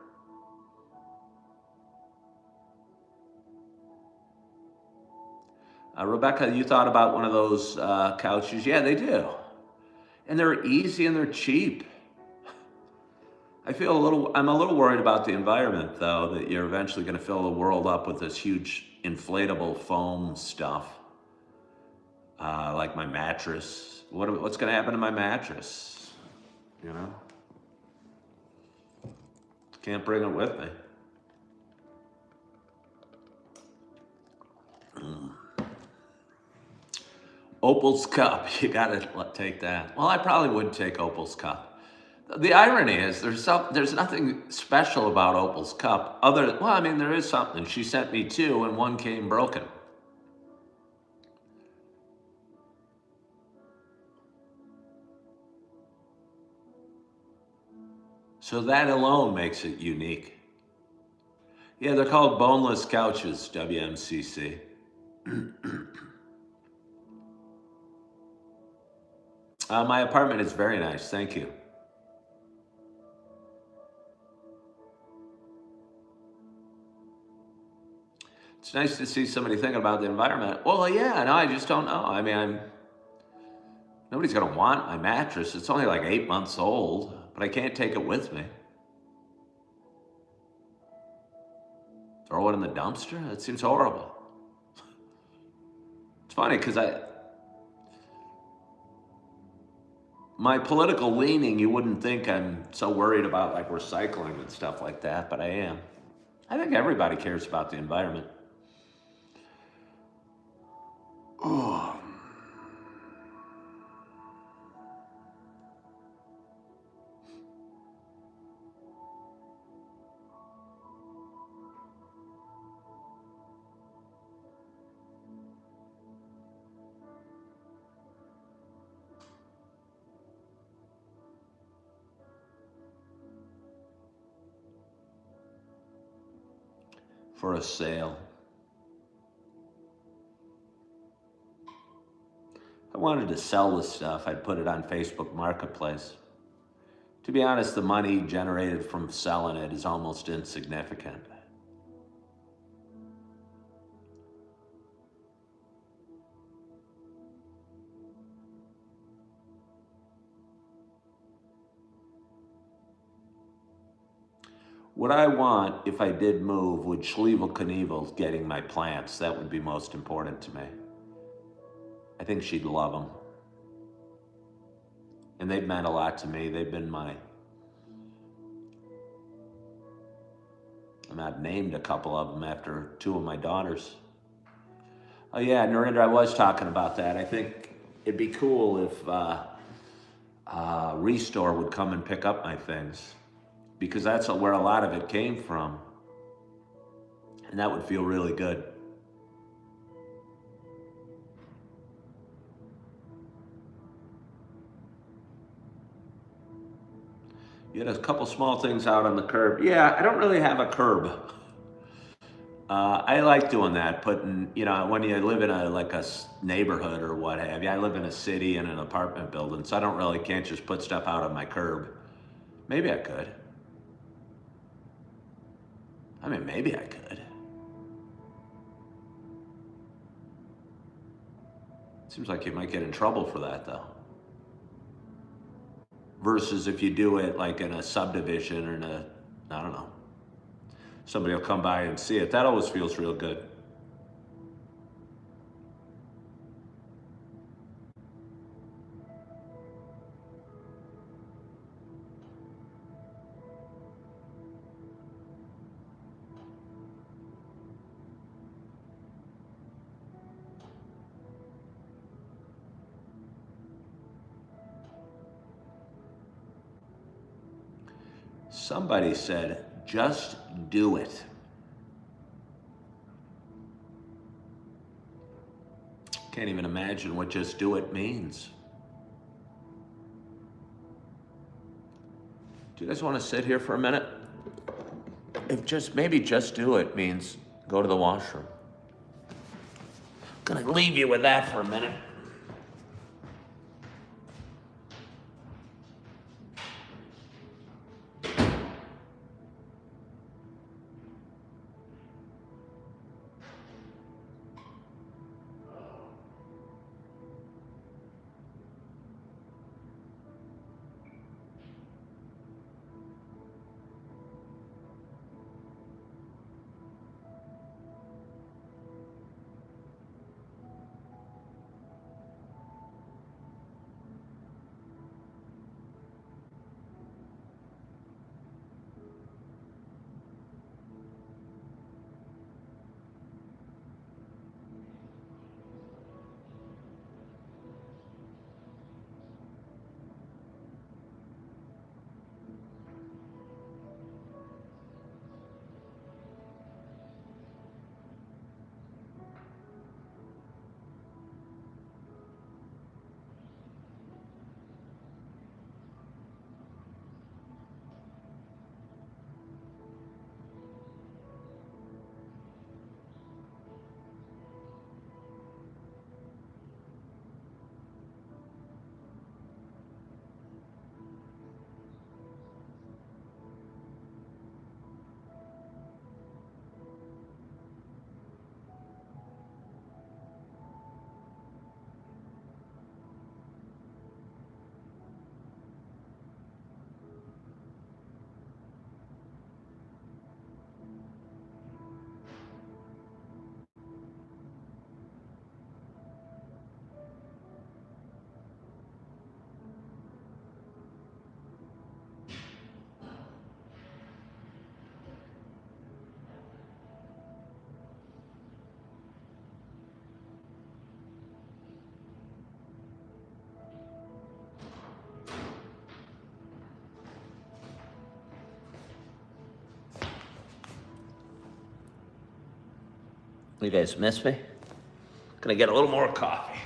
Rebecca, you thought about one of those couches? Yeah, they do. And they're easy and they're cheap. I'm a little worried about the environment though, that you're eventually gonna fill the world up with this huge inflatable foam stuff. Like my mattress. What's gonna happen to my mattress? You know? Can't bring it with me. Opal's cup, you gotta take that. Well, I probably would take Opal's cup. The irony is there's nothing special about Opal's cup there is something. She sent me two and one came broken. So that alone makes it unique. Yeah, they're called boneless couches, WMCC. My apartment is very nice, thank you. It's nice to see somebody thinking about the environment. Well, yeah, no, I just don't know. I mean, nobody's gonna want my mattress. It's only like 8 months old, but I can't take it with me. Throw it in the dumpster? That seems horrible. It's funny because my political leaning, you wouldn't think I'm so worried about like recycling and stuff like that, but I am. I think everybody cares about the environment. Oh. For a sale. If I wanted to sell this stuff, I'd put it on Facebook Marketplace. To be honest, the money generated from selling it is almost insignificant. What I want, if I did move, would Schlevel Knievel getting my plants. That would be most important to me. I think she'd love them. And they've meant a lot to me. They've been I've named a couple of them after two of my daughters. Oh yeah, Narendra, I was talking about that. I think it'd be cool if Restore would come and pick up my things, because that's where a lot of it came from. And that would feel really good. You had a couple small things out on the curb. Yeah, I don't really have a curb. I like doing that, putting, when you live in a neighborhood or what have you. I live in a city in an apartment building, so can't just put stuff out on my curb. Maybe I could. Maybe I could. Seems like you might get in trouble for that, though. Versus if you do it like in a subdivision or I don't know. Somebody will come by and see it. That always feels real good. Somebody said, just do it. Can't even imagine what just do it means. Do you guys want to sit here for a minute? Maybe just do it means go to the washroom. I'm gonna leave you with that for a minute. You guys miss me? Gonna get a little more coffee.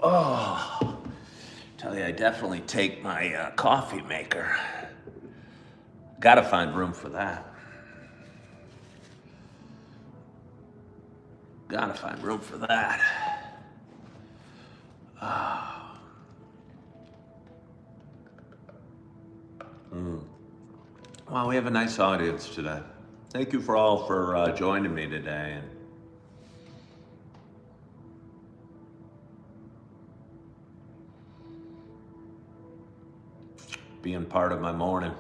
Oh, tell you, I definitely take my coffee maker. Gotta find room for that. Gotta find room for that. Wow, we have a nice audience today. Thank you for all for joining me today and being part of my morning.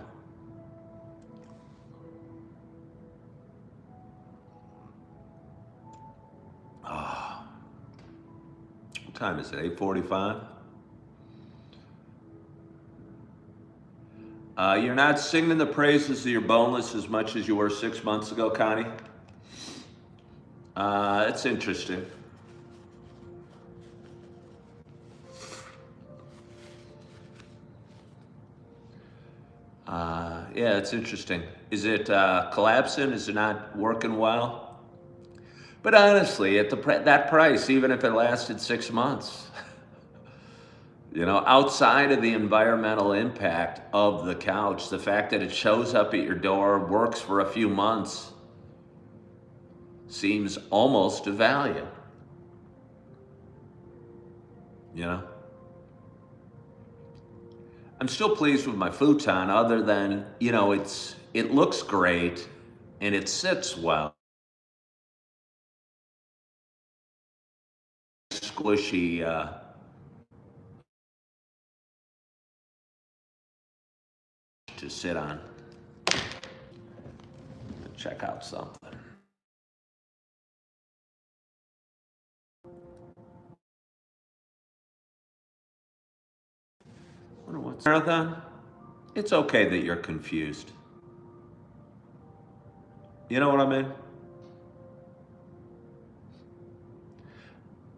What time is it? 8:45? You're not singing the praises of your boneless as much as you were 6 months ago, Connie. It's interesting. Yeah, it's interesting. Is it collapsing? Is it not working well? But honestly, at that price, even if it lasted 6 months, outside of the environmental impact of the couch, the fact that it shows up at your door, works for a few months, seems almost a value. I'm still pleased with my futon, other than, it looks great and it sits well. Squishy, to sit on. Check out something. What's marathon? It's okay that you're confused. You know what I mean?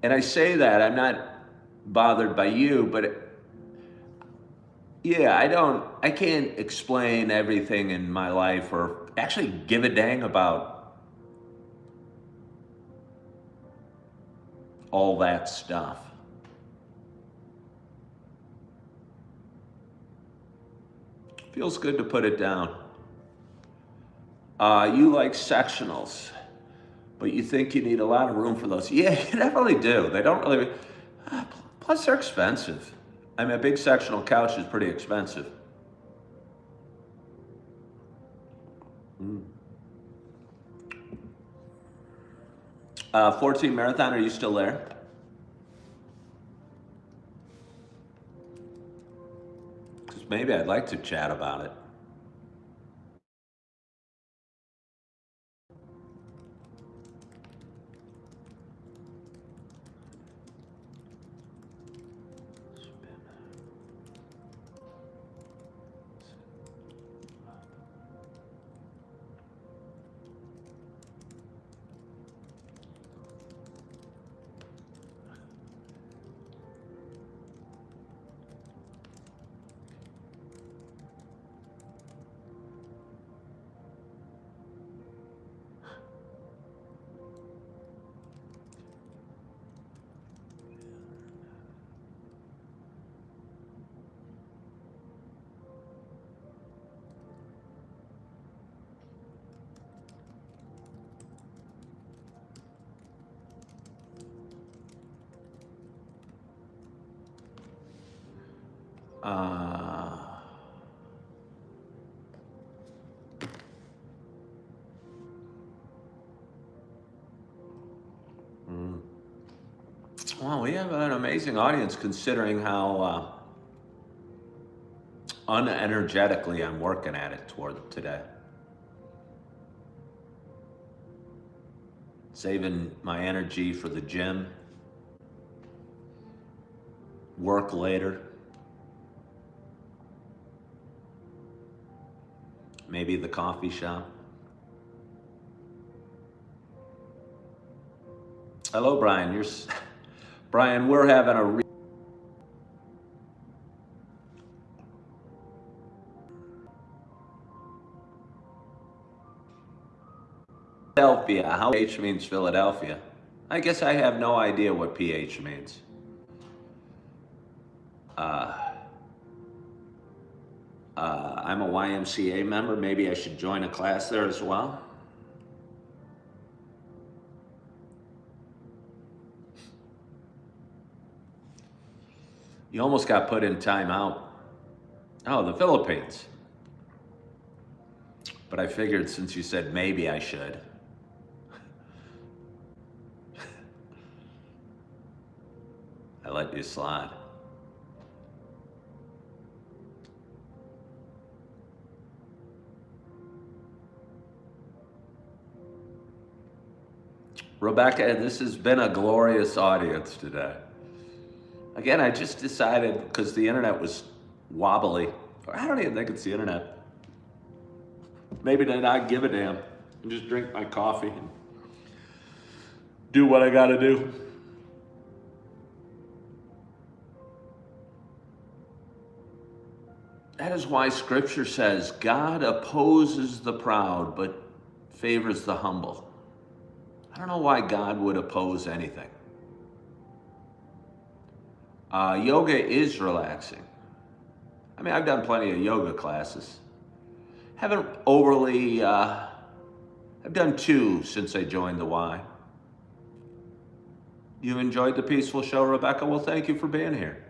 And I say that, I'm not bothered by you, but yeah, I can't explain everything in my life or actually give a dang about all that stuff. Feels good to put it down. You like sectionals, but you think you need a lot of room for those. Yeah, you definitely do. They don't really, plus they're expensive. I mean, a big sectional couch is pretty expensive. 14 Marathon, are you still there? Because maybe I'd like to chat about it. Well, we have an amazing audience considering how unenergetically I'm working at it toward today. Saving my energy for the gym, work later, maybe the coffee shop. Hello, Brian. Brian, we're having a Philadelphia. How PH means Philadelphia? I guess I have no idea what PH means. I'm a YMCA member. Maybe I should join a class there as well. You almost got put in timeout. Oh, the Philippines. But I figured since you said maybe I should. I let you slide. Rebecca, this has been a glorious audience today. Again, I just decided because the internet was wobbly. I don't even think it's the internet. Maybe to not give a damn and just drink my coffee and do what I gotta do. That is why scripture says God opposes the proud but favors the humble. I don't know why God would oppose anything. Yoga is relaxing. I mean, I've done plenty of yoga classes. Haven't overly, I've done 2 since I joined the Y. You enjoyed the peaceful show, Rebecca? Well, thank you for being here.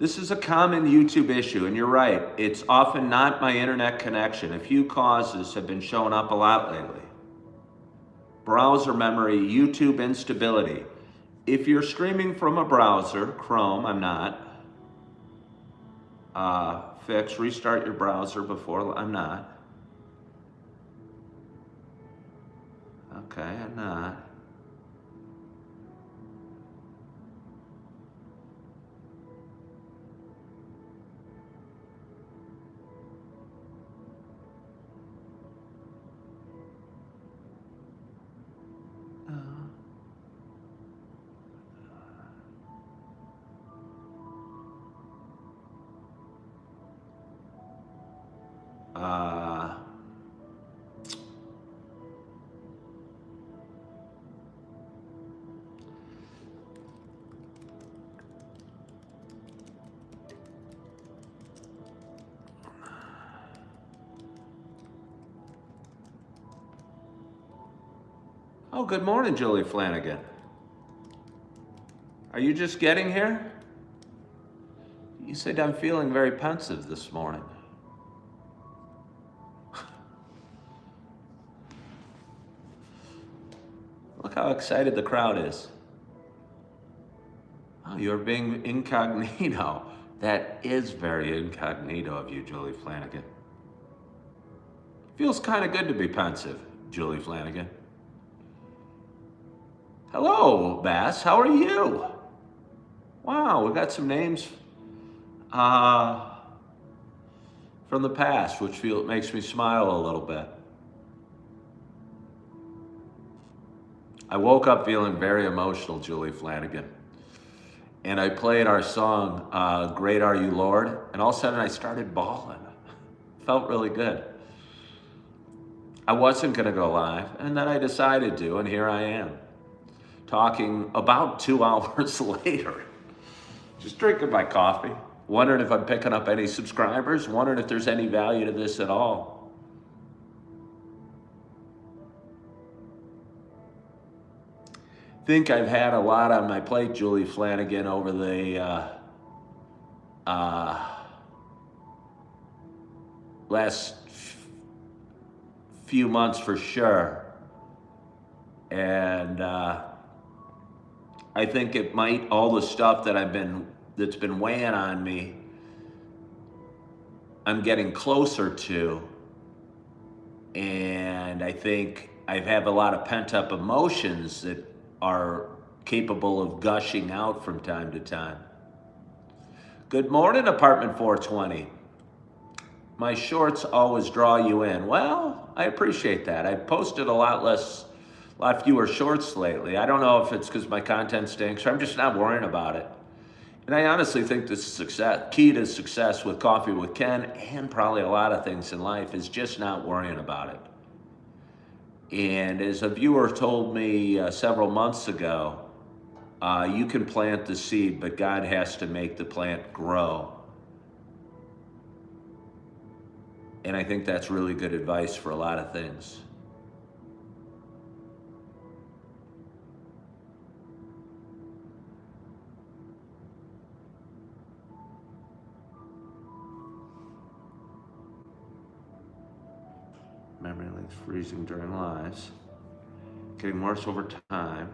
This is a common YouTube issue, and you're right. It's often not my internet connection. A few causes have been showing up a lot lately. Browser memory, YouTube instability. If you're streaming from a browser, Chrome, I'm not. Restart your browser before, I'm not. Okay, I'm not. Oh, good morning, Julie Flanagan. Are you just getting here? You said I'm feeling very pensive this morning. Look how excited the crowd is. Oh, you're being incognito. That is very incognito of you, Julie Flanagan. Feels kind of good to be pensive, Julie Flanagan. Hello, Bass. How are you? Wow, we got some names from the past, which makes me smile a little bit. I woke up feeling very emotional, Julie Flanagan. And I played our song, Great Are You, Lord, and all of a sudden I started bawling. Felt really good. I wasn't gonna go live, and then I decided to, and here I am, talking about 2 hours later. Just drinking my coffee, wondering if I'm picking up any subscribers, wondering if there's any value to this at all. Think I've had a lot on my plate, Julie Flanagan, over the last few months for sure. And I think it might, all the stuff that's been weighing on me, I'm getting closer to. And I think I have a lot of pent up emotions that are capable of gushing out from time to time. Good morning, apartment 420. My shorts always draw you in. Well, I appreciate that. I posted a lot less a lot fewer shorts lately. I don't know if it's because my content stinks or I'm just not worrying about it. And I honestly think the key to success with Coffee with Ken and probably a lot of things in life is just not worrying about it. And as a viewer told me several months ago, you can plant the seed, but God has to make the plant grow. And I think that's really good advice for a lot of things. Memory links freezing during lives. Getting worse over time.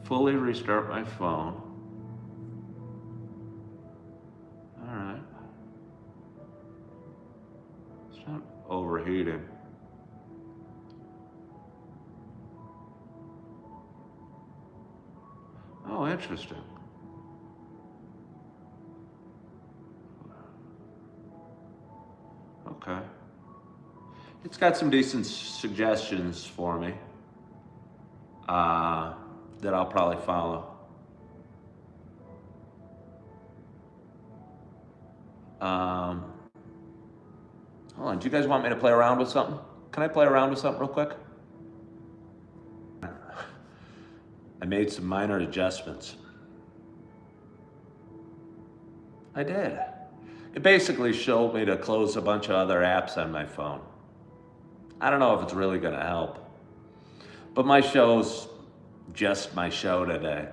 Fully restart my phone. All right. It's not overheating. Oh, interesting. Okay. It's got some decent suggestions for me that I'll probably follow. Hold on, do you guys want me to play around with something? Can I play around with something real quick? I made some minor adjustments. I did. It basically showed me to close a bunch of other apps on my phone. I don't know if it's really gonna help, but my show's just my show today.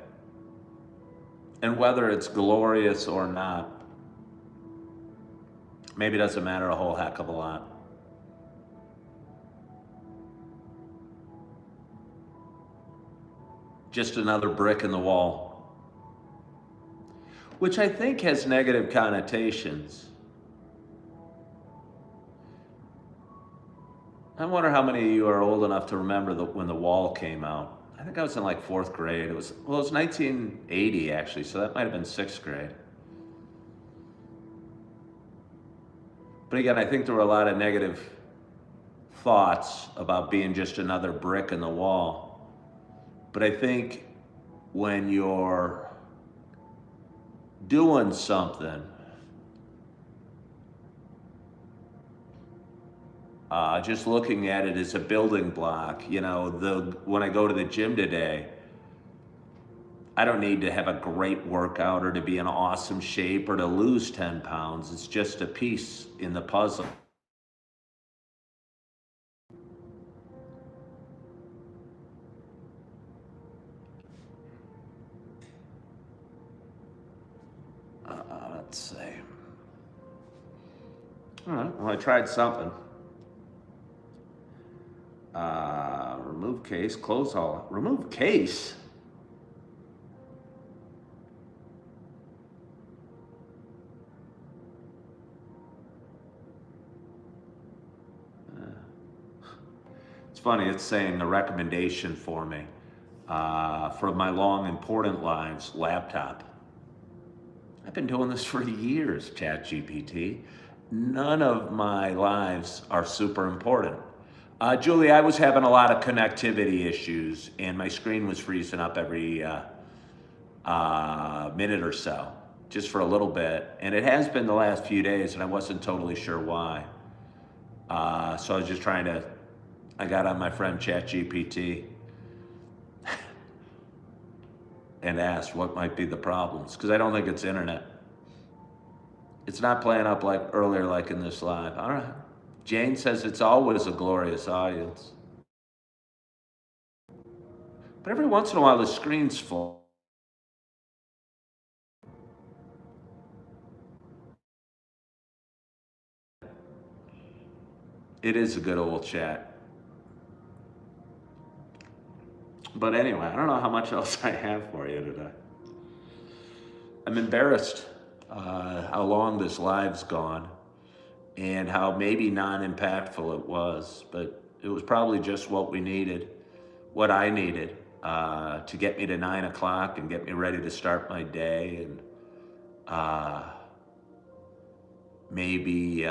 And whether it's glorious or not, maybe it doesn't matter a whole heck of a lot. Just another brick in the wall, which I think has negative connotations. I wonder how many of you are old enough to remember when The Wall came out. I think I was in like 4th grade. It was 1980 actually, so that might have been 6th grade. But again, I think there were a lot of negative thoughts about being just another brick in the wall. But I think when you're doing something, just looking at it as a building block, you know, when I go to the gym today, I don't need to have a great workout or to be in awesome shape or to lose 10 pounds. It's just a piece in the puzzle. Let's see. All right, well, I tried something. Remove case, close all. Remove case? It's funny, it's saying the recommendation for me for my long, important lives, laptop. I've been doing this for years, ChatGPT. None of my lives are super important. Julie, I was having a lot of connectivity issues and my screen was freezing up every minute or so, just for a little bit. And it has been the last few days and I wasn't totally sure why. So I was just I got on my friend ChatGPT and asked what might be the problems, because I don't think it's internet. It's not playing up like earlier, like in this live. All right. Jane says it's always a glorious audience. But every once in a while the screen's full. It is a good old chat. But anyway, I don't know how much else I have for you today. I'm embarrassed how long this live's gone and how maybe non-impactful it was, but it was probably just what we needed, what I needed to get me to 9 o'clock and get me ready to start my day, and maybe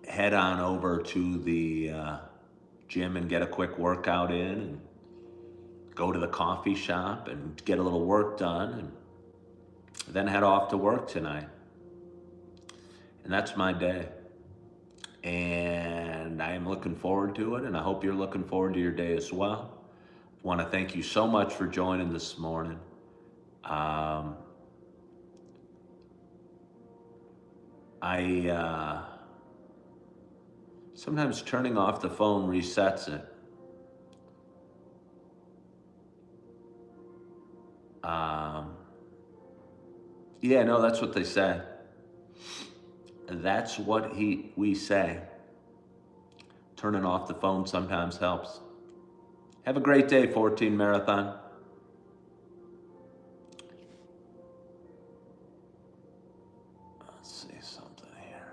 head on over to the gym and get a quick workout in, and go to the coffee shop and get a little work done, and then head off to work tonight. And that's my day. And I am looking forward to it, and I hope you're looking forward to your day as well. I want to thank you so much for joining this morning. Sometimes turning off the phone resets it. Yeah, no, that's what they say. That's what we say. Turning off the phone sometimes helps. Have a great day, 14 Marathon. Let's see something here.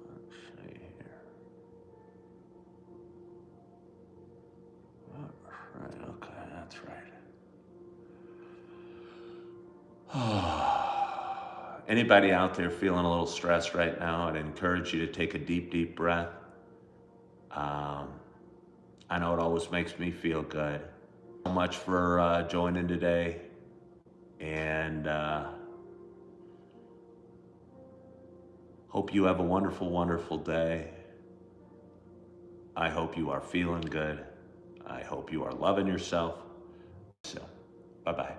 Let's see here. Right, okay, that's right. Anybody out there feeling a little stressed right now, I'd encourage you to take a deep, deep breath. I know it always makes me feel good. So much for joining today, and hope you have a wonderful, wonderful day. I hope you are feeling good. I hope you are loving yourself. So, bye-bye.